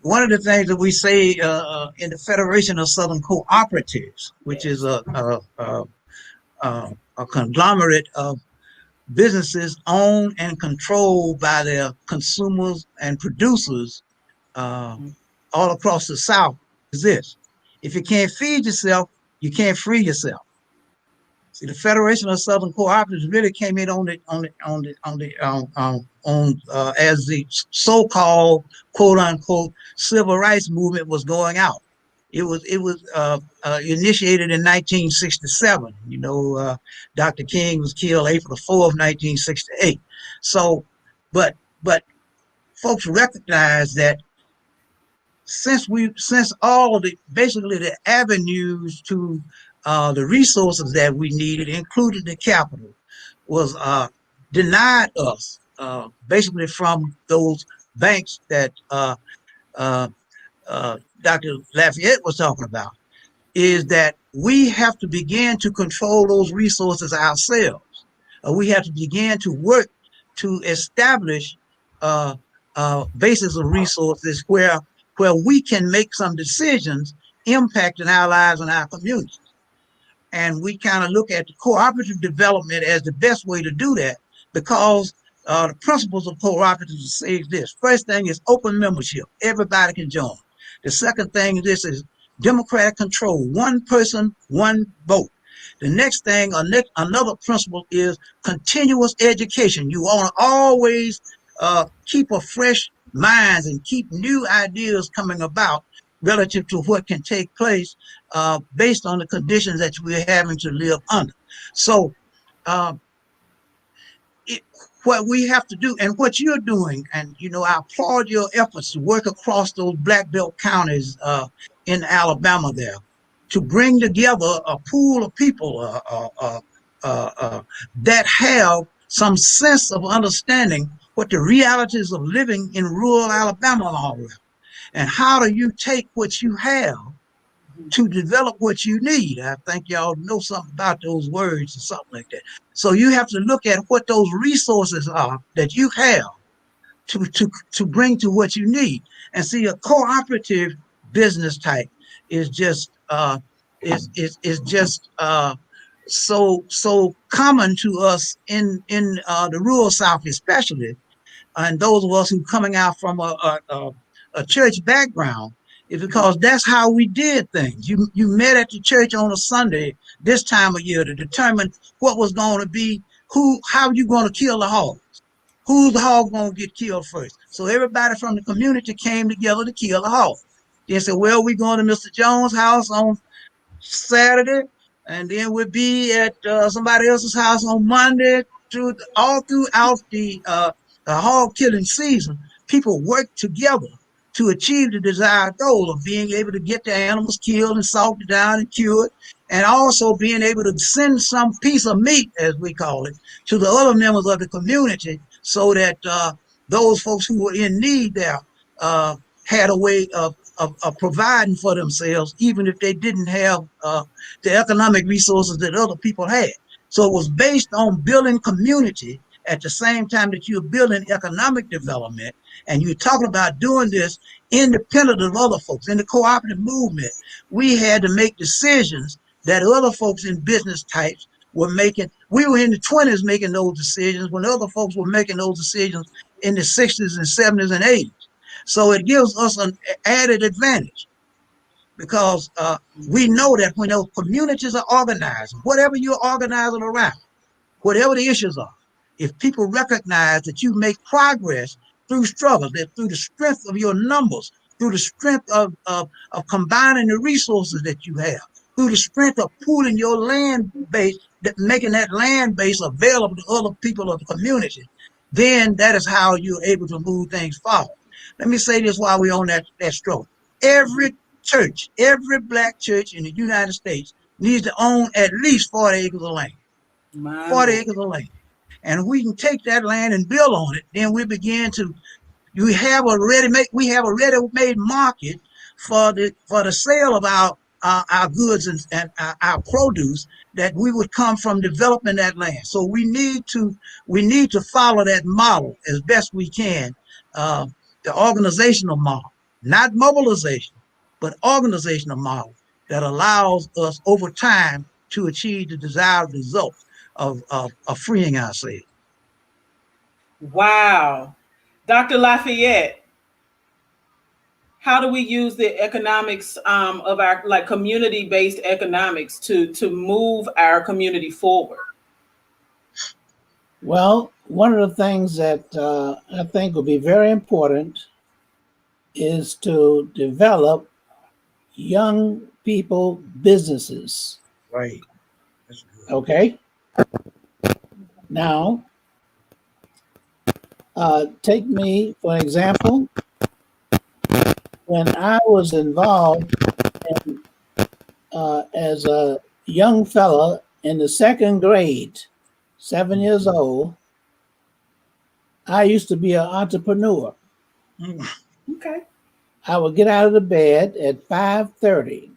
One of the things that we say in the Federation of Southern Cooperatives, which is a conglomerate of businesses owned and controlled by their consumers and producers all across the South, is this: if you can't feed yourself, you can't free yourself. See, the Federation of Southern Cooperatives really came in as the so-called quote unquote civil rights movement was going out. It was initiated in 1967. You know, Dr. King was killed April 4th, 1968. So, but folks recognize that since all the basically the avenues to the resources that we needed, including the capital, was denied us basically from those banks that Dr. Lafayette was talking about, is that we have to begin to control those resources ourselves. We have to begin to work to establish basis of resources where we can make some decisions impacting our lives and our communities. And we kind of look at the cooperative development as the best way to do that, because the principles of cooperatives say this. First thing is open membership. Everybody can join. The second thing is democratic control. One person, one vote. The next thing, another principle is continuous education. You want to always keep a fresh mind and keep new ideas coming about relative to what can take place based on the conditions that we're having to live under. So what we have to do and what you're doing, and I applaud your efforts to work across those black belt counties in Alabama there to bring together a pool of people that have some sense of understanding what the realities of living in rural Alabama are, and how do you take what you have to develop what you need. I think y'all know something about those words or something like that. So you have to look at what those resources are that you have to bring to what you need. And see, a cooperative business type is just so common to us in the rural South, especially, and those of us who coming out from a church background, is because that's how we did things. You met at the church on a Sunday this time of year to determine what was going to be, how you going to kill the hog. Who's the hog going to get killed first? So everybody from the community came together to kill the hog. They said, well, we're going to Mr. Jones' house on Saturday, and then we'll be at somebody else's house on Monday. All throughout the hog killing season, people work together to achieve the desired goal of being able to get the animals killed and salted down and cured, and also being able to send some piece of meat, as we call it, to the other members of the community, so that those folks who were in need there had a way of providing for themselves, even if they didn't have the economic resources that other people had. So it was based on building community at the same time that you're building economic development, and you're talking about doing this independent of other folks. In the cooperative movement, we had to make decisions that other folks in business types were making. We were in the 20s making those decisions when other folks were making those decisions in the 60s and 70s and 80s. So it gives us an added advantage, because we know that when those communities are organized, whatever you're organizing around, whatever the issues are, if people recognize that you make progress through struggle, that through the strength of your numbers, through the strength of combining the resources that you have, through the strength of pooling your land base, making that land base available to other people of the community, then that is how you're able to move things forward. Let me say this while we're on that struggle. Every church, every black church in the United States needs to own at least 40 acres of land. 40 acres of land. And if we can take that land and build on it, then we begin to, we have a ready-made market for the sale of our goods and our produce that we would come from developing that land. So we need to follow that model as best we can, the organizational model, not mobilization, but organizational model that allows us over time to achieve the desired result of freeing ourselves.
Wow. Dr. Lafayette, how do we use the economics of our community-based economics to move our community forward?
Well, one of the things that I think will be very important is to develop young people businesses.
Right. That's good.
Okay. Now, take me for an example. When I was involved as a young fella in the second grade, 7 years old, I used to be an entrepreneur.
Okay.
I would get out of the bed at 5:30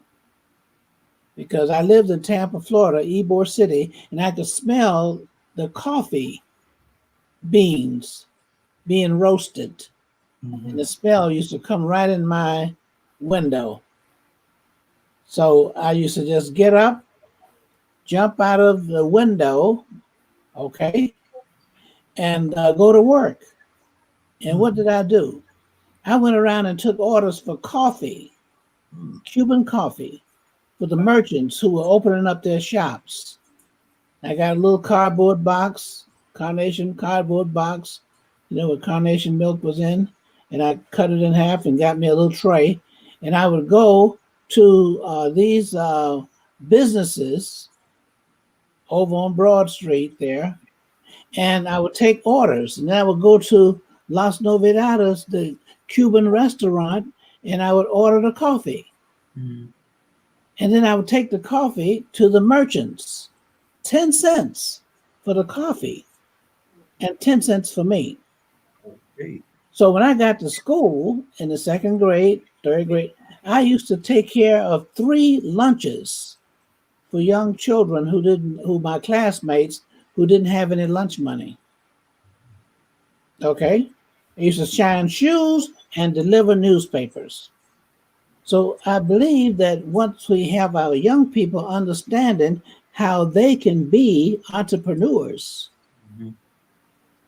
because I lived in Tampa, Florida, Ybor City, and I could smell the coffee beans being roasted. And the smell used to come right in my window. So I used to just get up, jump out of the window, okay, and go to work. And what did I do? I went around and took orders for coffee, Cuban coffee, for the merchants who were opening up their shops. I got a little cardboard box, carnation cardboard box, where carnation milk was in, and I cut it in half and got me a little tray. And I would go to these businesses over on Broad Street there, and I would take orders. And then I would go to Las Novedades, the Cuban restaurant, and I would order the coffee.
Mm.
And then I would take the coffee to the merchants, 10 cents for the coffee and 10 cents for me.
Okay.
So when I got to school in the second grade, third grade, I used to take care of 3 lunches for young children my classmates who didn't have any lunch money. Okay? I used to shine shoes and deliver newspapers. So I believe that once we have our young people understanding how they can be entrepreneurs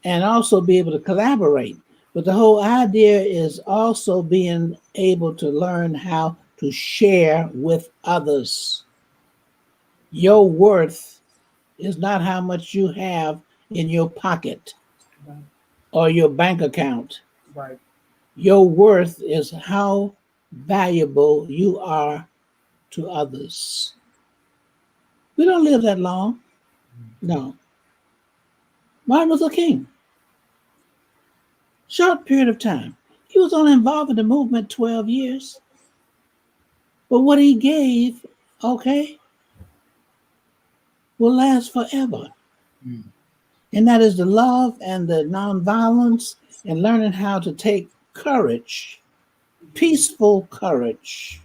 and also be able to collaborate, but the whole idea is also being able to learn how to share with others. Your worth is not how much you have in your pocket or your bank account.
Right.
Your worth is how valuable you are to others. We don't live that long. No. Martin Luther King, short period of time. He was only involved in the movement 12 years. But what he gave, okay, will last forever.
Mm.
And that is the love and the nonviolence and learning how to take courage, peaceful courage,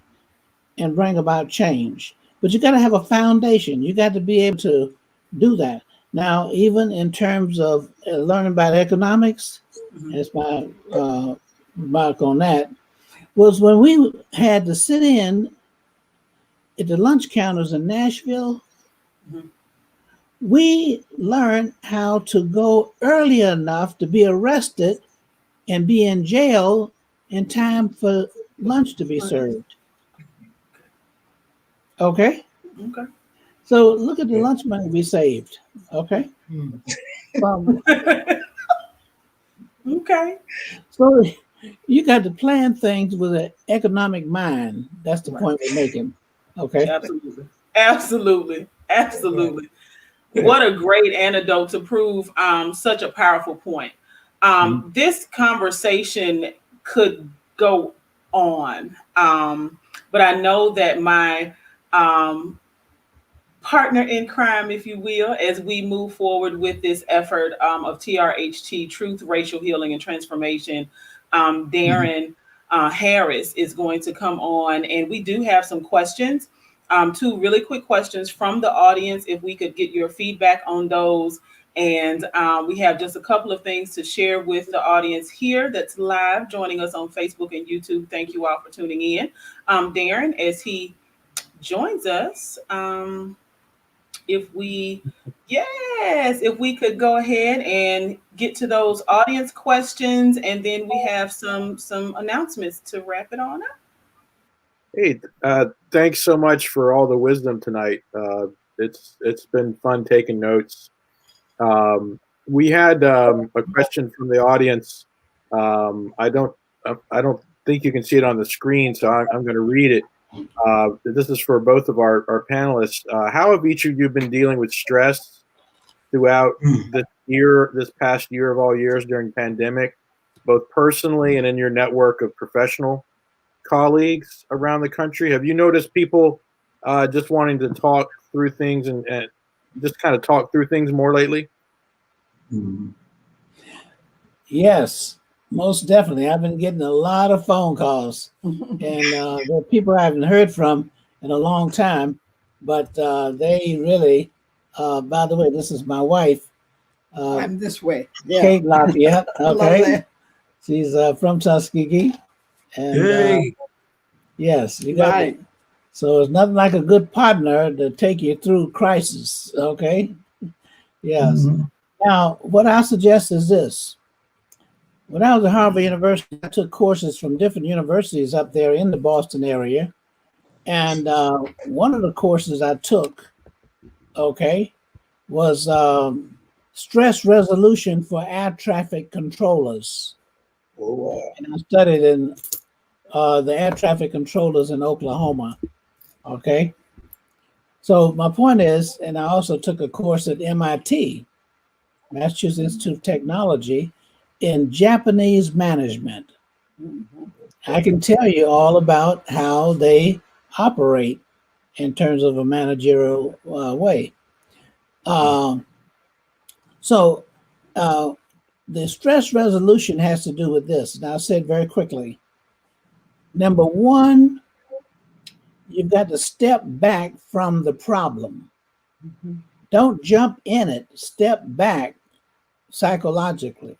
and bring about change. But you got to have a foundation. You got to be able to do that. Now, even in terms of learning about economics, that's my remark on that, was when we had to sit in at the lunch counters in Nashville, we learned how to go early enough to be arrested and be in jail in time for lunch to be served. Okay?
Okay.
So look at the lunch money we saved. Okay?
Okay.
So you got to plan things with an economic mind. That's the point we're making. Okay?
Absolutely. Absolutely. Absolutely. What a great anecdote to prove such a powerful point. This conversation could go on, but I know that my partner in crime, if you will, as we move forward with this effort of TRHT, Truth, Racial Healing, and Transformation, Darren Harris is going to come on, and we do have some questions. 2 really quick questions from the audience, if we could get your feedback on those. And we have just a couple of things to share with the audience here that's live, joining us on Facebook and YouTube. Thank you all for tuning in. Darren, as he joins us, if we could go ahead and get to those audience questions, and then we have some announcements to wrap it on up.
Hey, thanks so much for all the wisdom tonight. It's been fun taking notes. We had a question from the audience. I don't think you can see it on the screen, so I'm going to read it. This is for both of our panelists. How have each of you been dealing with stress throughout this past year of all years during pandemic, both personally and in your network of professional colleagues around the country? Have you noticed people just wanting to talk through things and just kind of talk through things more lately?
Yes, most definitely. I've been getting a lot of phone calls, and there are people I haven't heard from in a long time, but they really, by the way, this is my wife.
I'm this way. Yeah.
Kate Lafayette. Okay.
Hello.
She's from Tuskegee. And yes, you got it. So it's nothing like a good partner to take you through crisis. Okay. Yes. Now, what I suggest is this. When I was at Harvard University, I took courses from different universities up there in the Boston area. And one of the courses I took, okay, was stress resolution for air traffic controllers. And I studied in the air traffic controllers in Oklahoma. Okay. So my point is, and I also took a course at MIT, Massachusetts Institute of Technology, in Japanese management. I can tell you all about how they operate in terms of a managerial way. So the stress resolution has to do with this. And I'll say it very quickly. Number one, you've got to step back from the problem. Don't jump in it. Step back psychologically.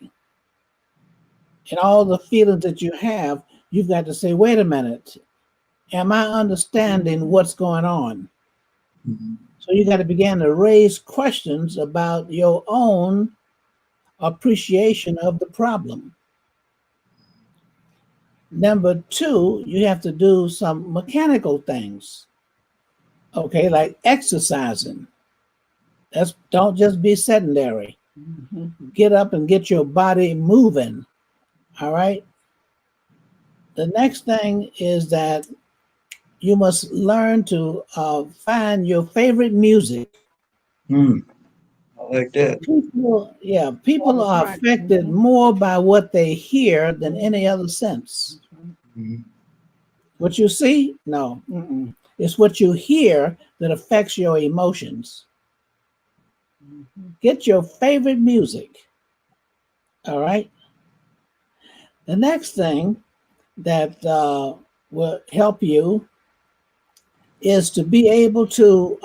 And all the feelings that you have, you've got to say, wait a minute. Am I understanding what's going on? So you got to begin to raise questions about your own appreciation of the problem. Number two, you have to do some mechanical things. Okay, like exercising. Don't just be sedentary. Get up and get your body moving. All right. The next thing is that you must learn to find your favorite music.
I like that.
People are affected more by what they hear than any other sense. What you see? No. It's what you hear that affects your emotions. Get your favorite music. All right. The next thing that will help you is to be able to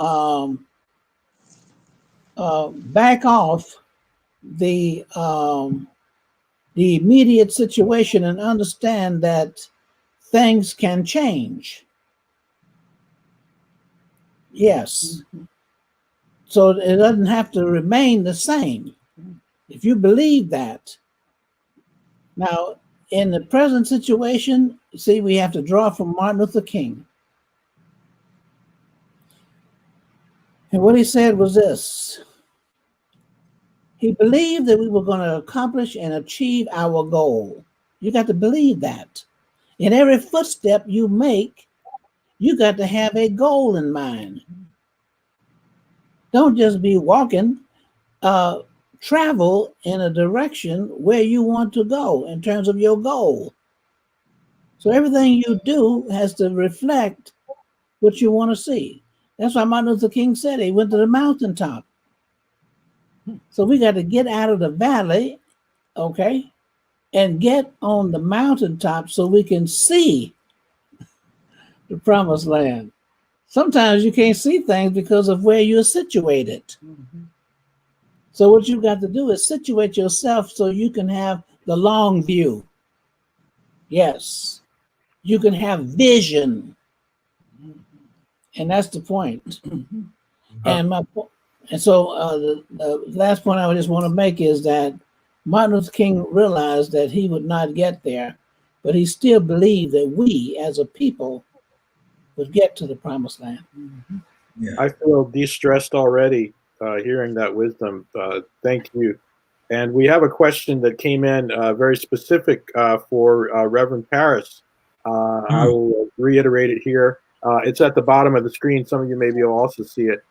back off the immediate situation and understand that things can change. Yes. So it doesn't have to remain the same. If you believe that. Now, in the present situation, see, we have to draw from Martin Luther King. And what he said was this. He believed that we were going to accomplish and achieve our goal. You got to believe that. In every footstep you make, you got to have a goal in mind. Don't just be walking. Travel in a direction where you want to go in terms of your goal. So everything you do has to reflect what you want to see. That's why Martin Luther King said he went to the mountaintop. So we got to get out of the valley, okay, and get on the mountaintop so we can see the promised land. Sometimes you can't see things because of where you're situated. So what you got to do is situate yourself so you can have the long view. Yes, you can have vision. And that's the point. And so the last point I just want to make is that Martin Luther King realized that he would not get there, but he still believed that we as a people would get to the promised land.
I feel de-stressed already hearing that wisdom. Thank you. And we have a question that came in very specific for Reverend Paris. I will reiterate it here. It's at the bottom of the screen. Some of you maybe will also see it.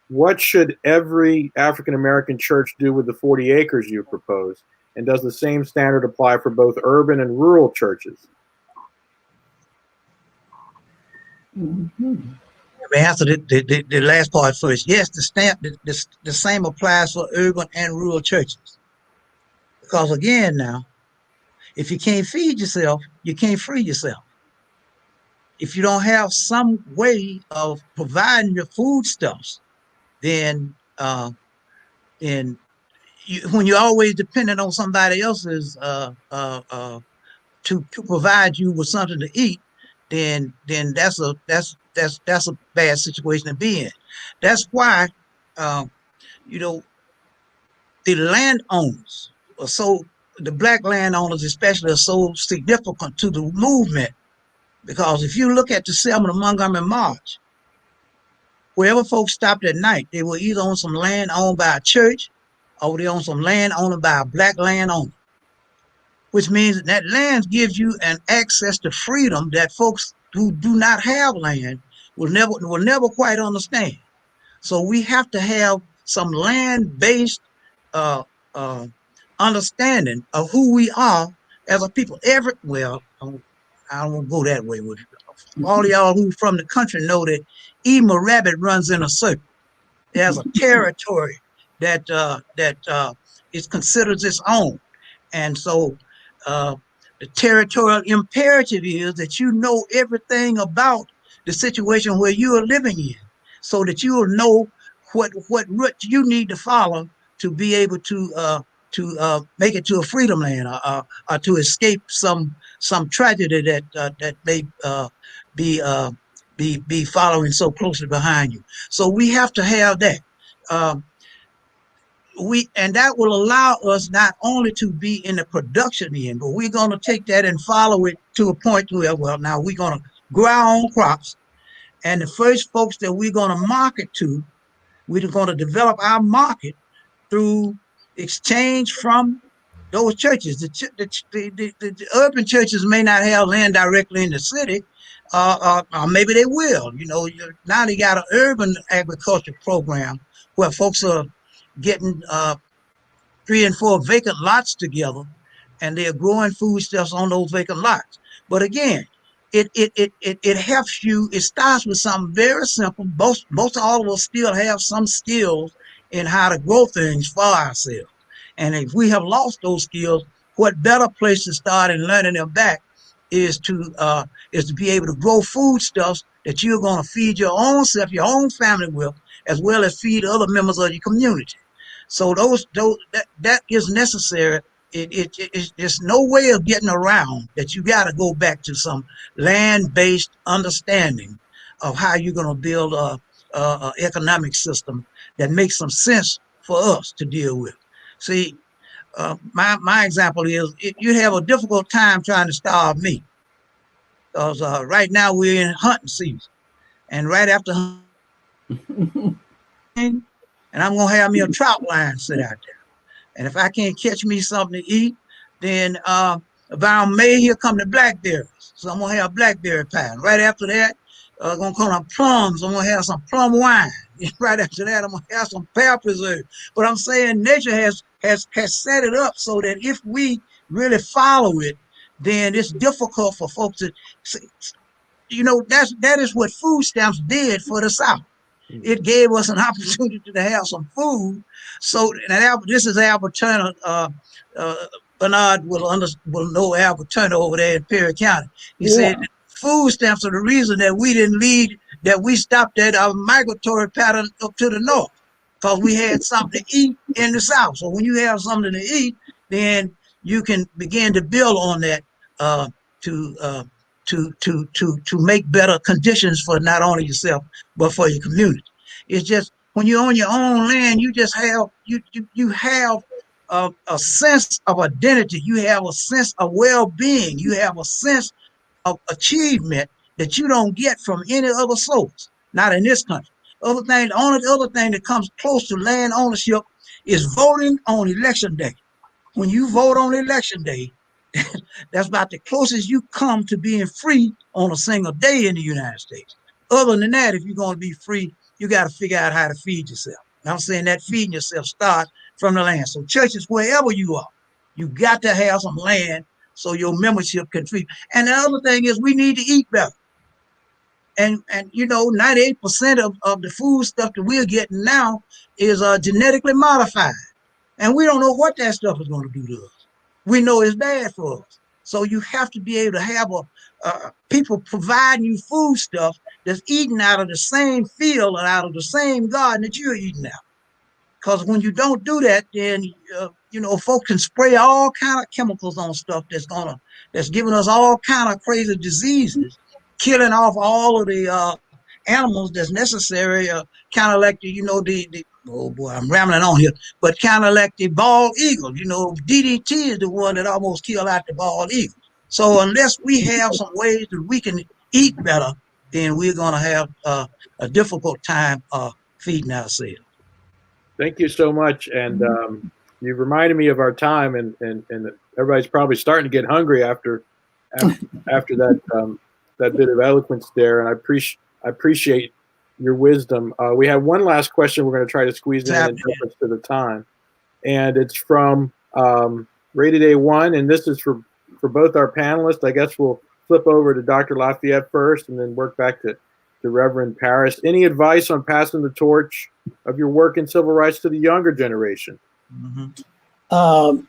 What should every African-American church do with the 40 acres you propose? And does the same standard apply for both urban and rural churches?
Let me answer the last part first. Yes, the same applies for urban and rural churches. Because again now, if you can't feed yourself, you can't free yourself. If you don't have some way of providing your foodstuffs, then when you're always dependent on somebody else's to provide you with something to eat, then that's a bad situation to be in. That's why the landowners the black landowners especially are so significant to the movement, Because if you look at the Selma to Montgomery March, wherever folks stopped at night, they were either on some land owned by a church or they on some land owned by a black landowner, which means that land gives you an access to freedom that folks who do not have land will never quite understand. So we have to have some land-based understanding of who we are as a people. I don't want to go that way with it. All y'all who from the country know that even a rabbit runs in a circle. There's a territory that is considered its own. And so the territorial imperative is that you know everything about the situation where you are living in, so that you will know what route you need to follow to be able to make it to a freedom land, or to escape some tragedy that may be following so closely behind you. So we have to have that. And that will allow us not only to be in the production end, but we're going to take that and follow it to a point where, well, now we're going to grow our own crops. And the first folks that we're going to market to, we're going to develop our market through exchange from those churches. The urban churches may not have land directly in the city, or maybe they will. You know, now they got an urban agriculture program where folks are getting 3 and 4 vacant lots together, and they're growing foodstuffs on those vacant lots. But again, it helps you. It starts with something very simple. Most all of us still have some skills in how to grow things for ourselves. And if we have lost those skills, what better place to start in learning them back is to be able to grow foodstuffs that you're going to feed your own self, your own family with, as well as feed other members of your community. So that is necessary. There's no way of getting around that. You got to go back to some land-based understanding of how you're going to build a economic system that makes some sense for us to deal with. See, my example is, you have a difficult time trying to starve me, because right now we're in hunting season, and right after hunting, and I'm gonna have me a trout line sit out there. And if I can't catch me something to eat, then around May, here come the blackberries. So I'm gonna have blackberry pie. And right after that, gonna come up plums. I'm gonna have some plum wine. Right after that, I'm gonna have some pear preserve. But I'm saying nature has set it up so that if we really follow it, then it's difficult for folks to, you know, that is what food stamps did for the South. It gave us an opportunity to have some food. So, and this is Albert Turner. Bernard will know Albert Turner over there in Perry County. He said food stamps are the reason that we didn't lead, that we stopped at our migratory pattern up to the north, because we had something to eat in the South. So when you have something to eat, then you can begin to build on that to make better conditions for not only yourself but for your community. It's just when you're on your own land, you just have you have a sense of identity. You have a sense of well-being. You have a sense of achievement that you don't get from any other source. Not in this country. The only other thing that comes close to land ownership is voting on election day. When you vote on election day, that's about the closest you come to being free on a single day in the United States. Other than that, if you're going to be free, you got to figure out how to feed yourself. And I'm saying that feeding yourself starts from the land. So churches, wherever you are, you got to have some land so your membership can feed. And the other thing is, we need to eat better. And you know, 98% of the food stuff that we're getting now is genetically modified. And we don't know what that stuff is going to do to us. We know it's bad for us. So you have to be able to have people providing you food stuff that's eaten out of the same field and out of the same garden that you're eating out. Because when you don't do that, then you know, folks can spray all kind of chemicals on stuff that's giving us all kind of crazy diseases, killing off all of the animals that's necessary, kind of like oh boy, I'm rambling on here, but kind of like the bald eagle. You know, DDT is the one that almost killed out the bald eagle. So unless we have some ways that we can eat better, then we're going to have a difficult time feeding ourselves.
Thank you so much. And you reminded me of our time, and everybody's probably starting to get hungry after that that bit of eloquence there. And I appreciate your wisdom. We have one last question we're going to try to squeeze in reference to the time, and it's from Rated A1, and this is for both our panelists. I guess we'll flip over to Dr. Lafayette first, and then work back to Reverend Parris. Any advice on passing the torch of your work in civil rights to the younger generation?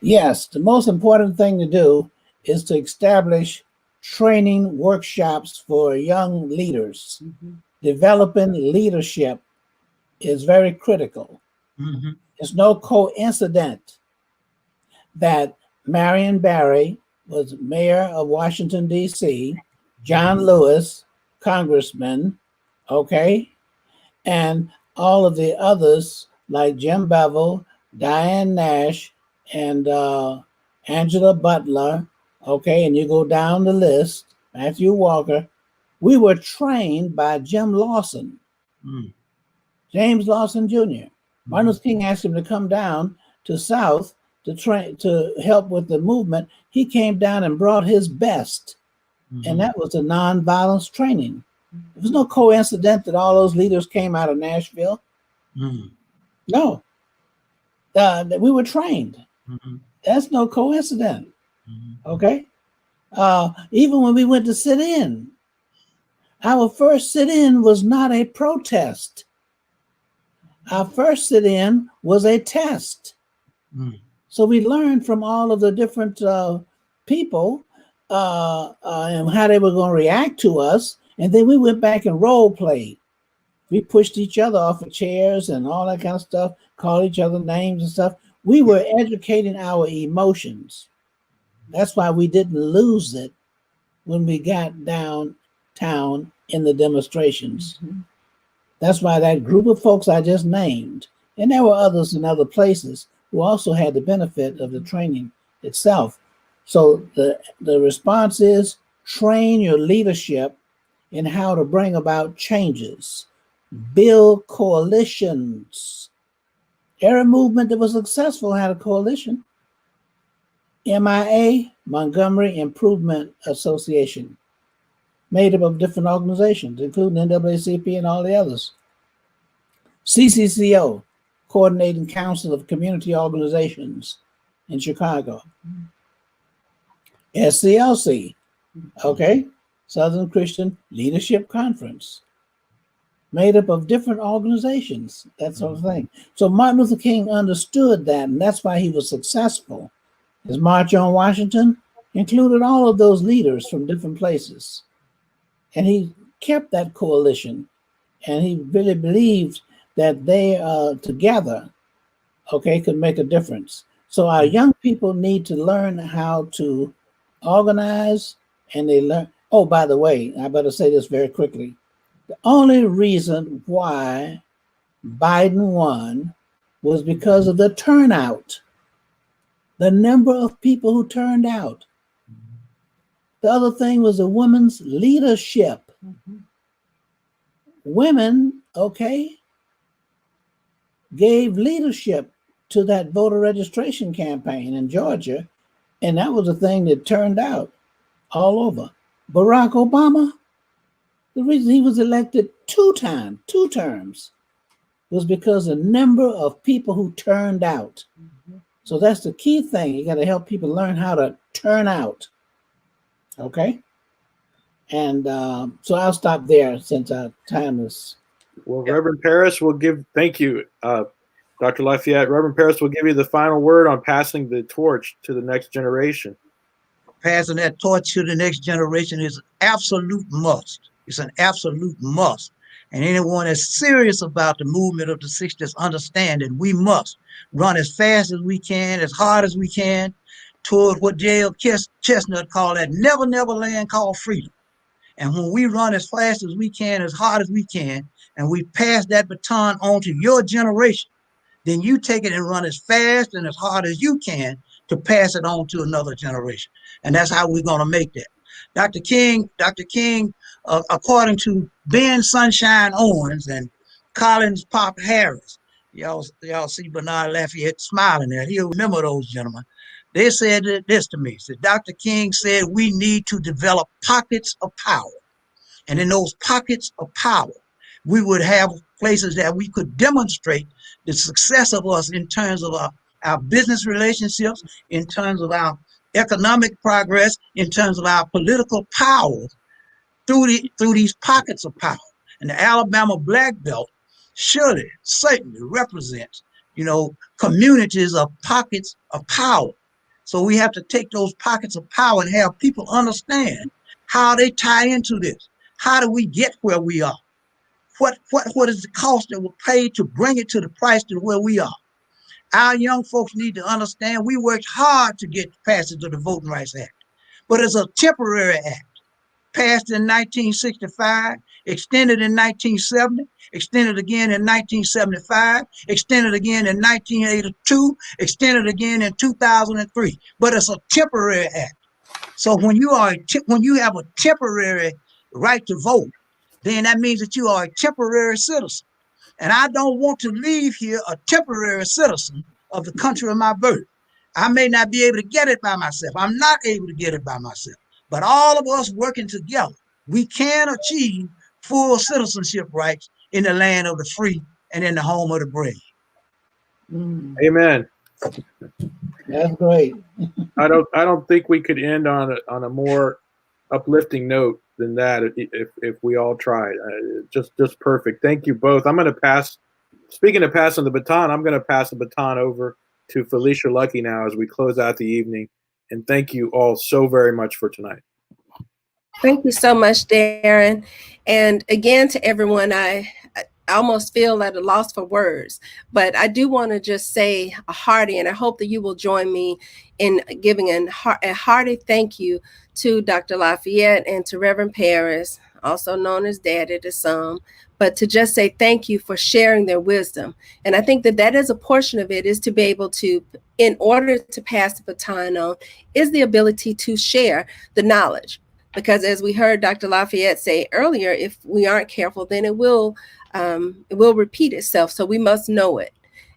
Yes, the most important thing to do is to establish training workshops for young leaders. Developing leadership is very critical. It's no coincidence that Marion Barry was mayor of Washington, D.C., John Lewis, congressman, okay, and all of the others like Jim Bevel, Diane Nash, and Angela Butler, okay, and you go down the list, Matthew Walker. We were trained by Jim Lawson, James Lawson Jr. Martin Luther King asked him to come down to South to train, to help with the movement. He came down and brought his best, and that was the nonviolence training. It was no coincidence that all those leaders came out of Nashville. No, we were trained. That's no coincidence. Okay, even when we went to sit in, our first sit-in was not a protest. Our first sit-in was a test. So we learned from all of the different people and how they were going to react to us. And then we went back and role played. We pushed each other off of chairs and all that kind of stuff, called each other names and stuff. We were educating our emotions. That's why we didn't lose it when we got downtown in the demonstrations. That's why that group of folks I just named, and there were others in other places who also had the benefit of the training itself. So the response is train your leadership in how to bring about changes, build coalitions. Every movement that was successful had a coalition. MIA, Montgomery Improvement Association, made up of different organizations, including NAACP and all the others. CCCO, Coordinating Council of Community Organizations in Chicago. SCLC, okay, Southern Christian Leadership Conference, made up of different organizations, that sort of thing. So Martin Luther King understood that, and that's why he was successful. His March on Washington included all of those leaders from different places. And he kept that coalition, and he really believed that they together, okay, could make a difference. So our young people need to learn how to organize, and they learn. Oh, by the way, I better say this very quickly. The only reason why Biden won was because of the turnout, the number of people who turned out. The other thing was the women's leadership. Women, okay, gave leadership to that voter registration campaign in Georgia, and that was a thing that turned out all over. Barack Obama, the reason he was elected two terms, was because the number of people who turned out. So that's the key thing. You got to help people learn how to turn out. Okay? And so I'll stop there since our time is.
Well, Reverend Parris will give, thank you, Dr. Lafayette. Reverend Parris will give you the final word on passing the torch to the next generation.
Passing that torch to the next generation is an absolute must. It's an absolute must. And anyone that's serious about the movement of the 60s understand that we must run as fast as we can, as hard as we can, toward what J.L. Chestnut called that never, never land called freedom. And when we run as fast as we can, as hard as we can, and we pass that baton on to your generation, then you take it and run as fast and as hard as you can to pass it on to another generation. And that's how we're going to make that. Dr. King, according to Ben Sunshine Owens and Collins Pop Harris, y'all see Bernard Lafayette smiling there. He'll remember those gentlemen. They said this to me. Said Dr. King said we need to develop pockets of power, and in those pockets of power, we would have places that we could demonstrate the success of us in terms of our business relationships, in terms of our economic progress, in terms of our political power through these pockets of power. And the Alabama Black Belt certainly represents, communities of pockets of power. So we have to take those pockets of power and have people understand how they tie into this. How do we get where we are? What is the cost that will pay to bring it to the price to where we are? Our young folks need to understand we worked hard to get passage of the Voting Rights Act, but it's a temporary act. Passed in 1965, extended in 1970, extended again in 1975, extended again in 1982, extended again in 2003. But it's a temporary act. So when you have a temporary right to vote, then that means that you are a temporary citizen. And I don't want to leave here a temporary citizen of the country of my birth. I may not be able to get it by myself. I'm not able to get it by myself. But all of us working together, we can achieve full citizenship rights in the land of the free and in the home of the brave.
Amen.
That's great.
I don't think we could end on a more uplifting note than that if we all tried. Just perfect. Thank you both. I'm going to pass. Speaking of passing the baton, I'm going to pass the baton over to Felicia Lucky now as we close out the evening. And thank you all so very much for tonight.
Thank you so much, Darren. And again, to everyone, I almost feel at a loss for words, but I do want to just say a hearty, and I hope that you will join me in giving a hearty thank you to Dr. Lafayette and to Reverend Paris, also known as Daddy to some, but to just say thank you for sharing their wisdom. And I think that is a portion of it, is to be able to, in order to pass the baton on, is the ability to share the knowledge. Because as we heard Dr. Lafayette say earlier, if we aren't careful, then it will repeat itself. So we must know it.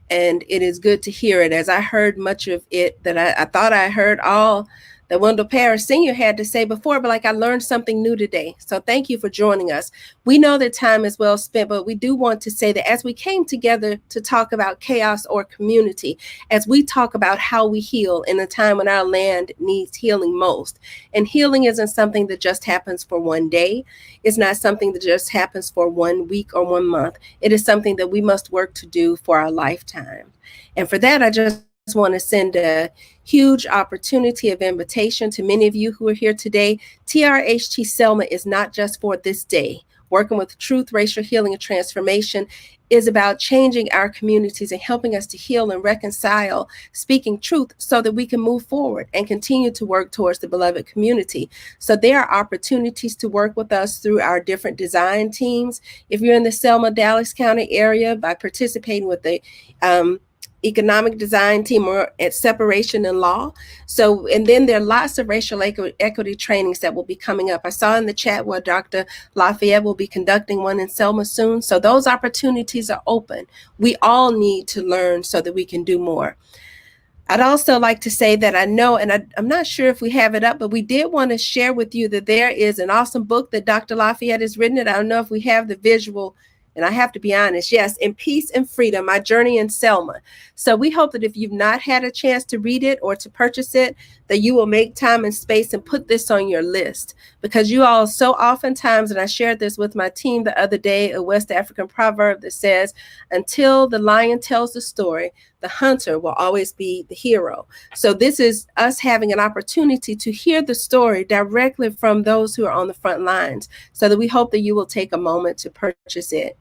And it is good to hear it. As I heard much of it that I thought I heard all that Wendell Paris Sr. had to say before, but I learned something new today. So thank you for joining us. We know that time is well spent, but we do want to say that as we came together to talk about chaos or community, as we talk about how we heal in a time when our land needs healing most, and healing isn't something that just happens for one day. It's not something that just happens for 1 week or 1 month. It is something that we must work to do for our lifetime. And for that, I just want to send a huge opportunity of invitation to many of you who are here today. TRHT Selma is not just for this day. Working with Truth, Racial Healing, and Transformation is about changing our communities and helping us to heal and reconcile, speaking truth so that we can move forward and continue to work towards the beloved community. So there are opportunities to work with us through our different design teams. If you're in the Selma, Dallas County area, by participating with the economic design team or at Separation and Law. So, and then there are lots of racial equity trainings that will be coming up. I saw in the chat where Dr. Lafayette will be conducting one in Selma soon. So those opportunities are open. We all need to learn so that we can do more. I'd also like to say that I know, and I'm not sure if we have it up, but we did want to share with you that there is an awesome book that Dr. Lafayette has written. I don't know if we have the visual. And I have to be honest, yes, In Peace and Freedom, My Journey in Selma. So we hope that if you've not had a chance to read it or to purchase it, that you will make time and space and put this on your list. Because you all so oftentimes, and I shared this with my team the other day, a West African proverb that says, until the lion tells the story, the hunter will always be the hero. So this is us having an opportunity to hear the story directly from those who are on the front lines, so that we hope that you will take a moment to purchase it.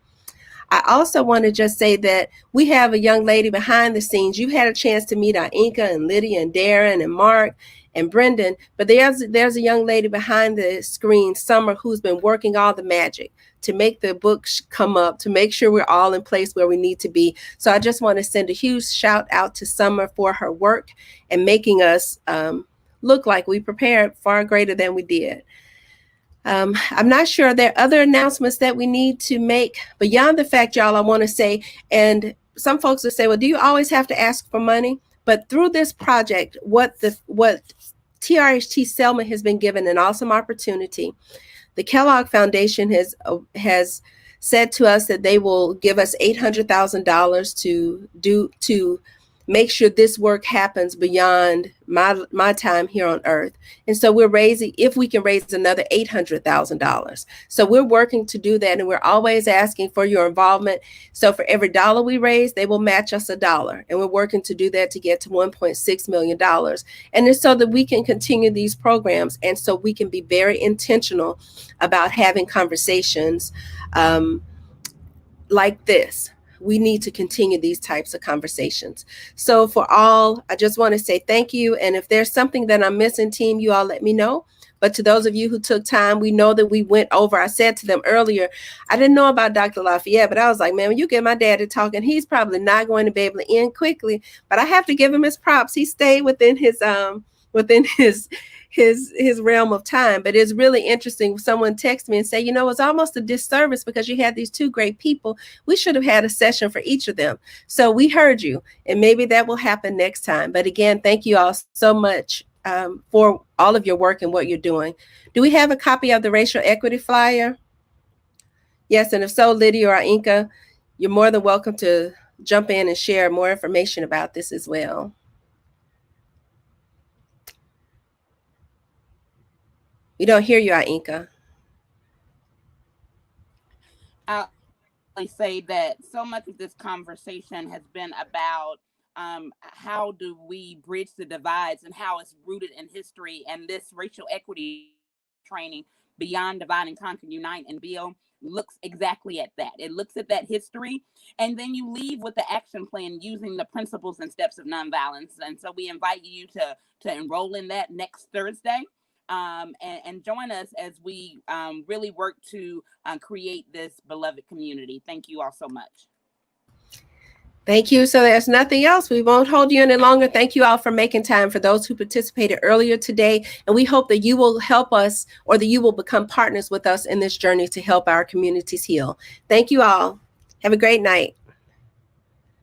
I also want to just say that we have a young lady behind the scenes. You had a chance to meet our Inca and Lydia and Darren and Mark and Brendan, but there's a young lady behind the screen, Summer, who's been working all the magic to make the books come up, to make sure we're all in place where we need to be. So I just want to send a huge shout out to Summer for her work and making us look like we prepared far greater than we did. I'm not sure there are other announcements that we need to make beyond the fact, y'all, I want to say, and some folks will say, well, do you always have to ask for money? But through this project, what TRHT Selma has been given an awesome opportunity. The Kellogg Foundation has said to us that they will give us $800,000 to make sure this work happens beyond my time here on earth. And so we're raising, if we can raise another $800,000. So we're working to do that, and we're always asking for your involvement. So for every dollar we raise, they will match us $1. And we're working to do that to get to $1.6 million. And it's so that we can continue these programs, and so we can be very intentional about having conversations like this. We need to continue these types of conversations. So for all, I just want to say thank you. And if there's something that I'm missing, team, you all let me know. But to those of you who took time, we know that we went over. I said to them earlier, I didn't know about Dr. Lafayette, but I was like, man, when you get my daddy talking, he's probably not going to be able to end quickly. But I have to give him his props. He stayed within his realm of time. But it's really interesting. Someone texted me and said, you know, it's almost a disservice because you had these two great people. We should have had a session for each of them. So we heard you, and maybe that will happen next time. But again, thank you all so much for all of your work and what you're doing. Do we have a copy of the racial equity flyer? Yes, and if so, Lydia or Inka, you're more than welcome to jump in and share more information about this as well. We don't hear you, Inka.
I'll say that so much of this conversation has been about how do we bridge the divides and how it's rooted in history. And this racial equity training, Beyond Divide and Conquer, Unite and Build, looks exactly at that. It looks at that history, and then you leave with the action plan using the principles and steps of nonviolence. And so we invite you to enroll in that next Thursday. And join us as we really work to create this beloved community. Thank you all so much.
Thank you. So there's nothing else. We won't hold you any longer. Thank you all for making time, for those who participated earlier today. And we hope that you will help us, or that you will become partners with us in this journey to help our communities heal. Thank you all. Have a great night.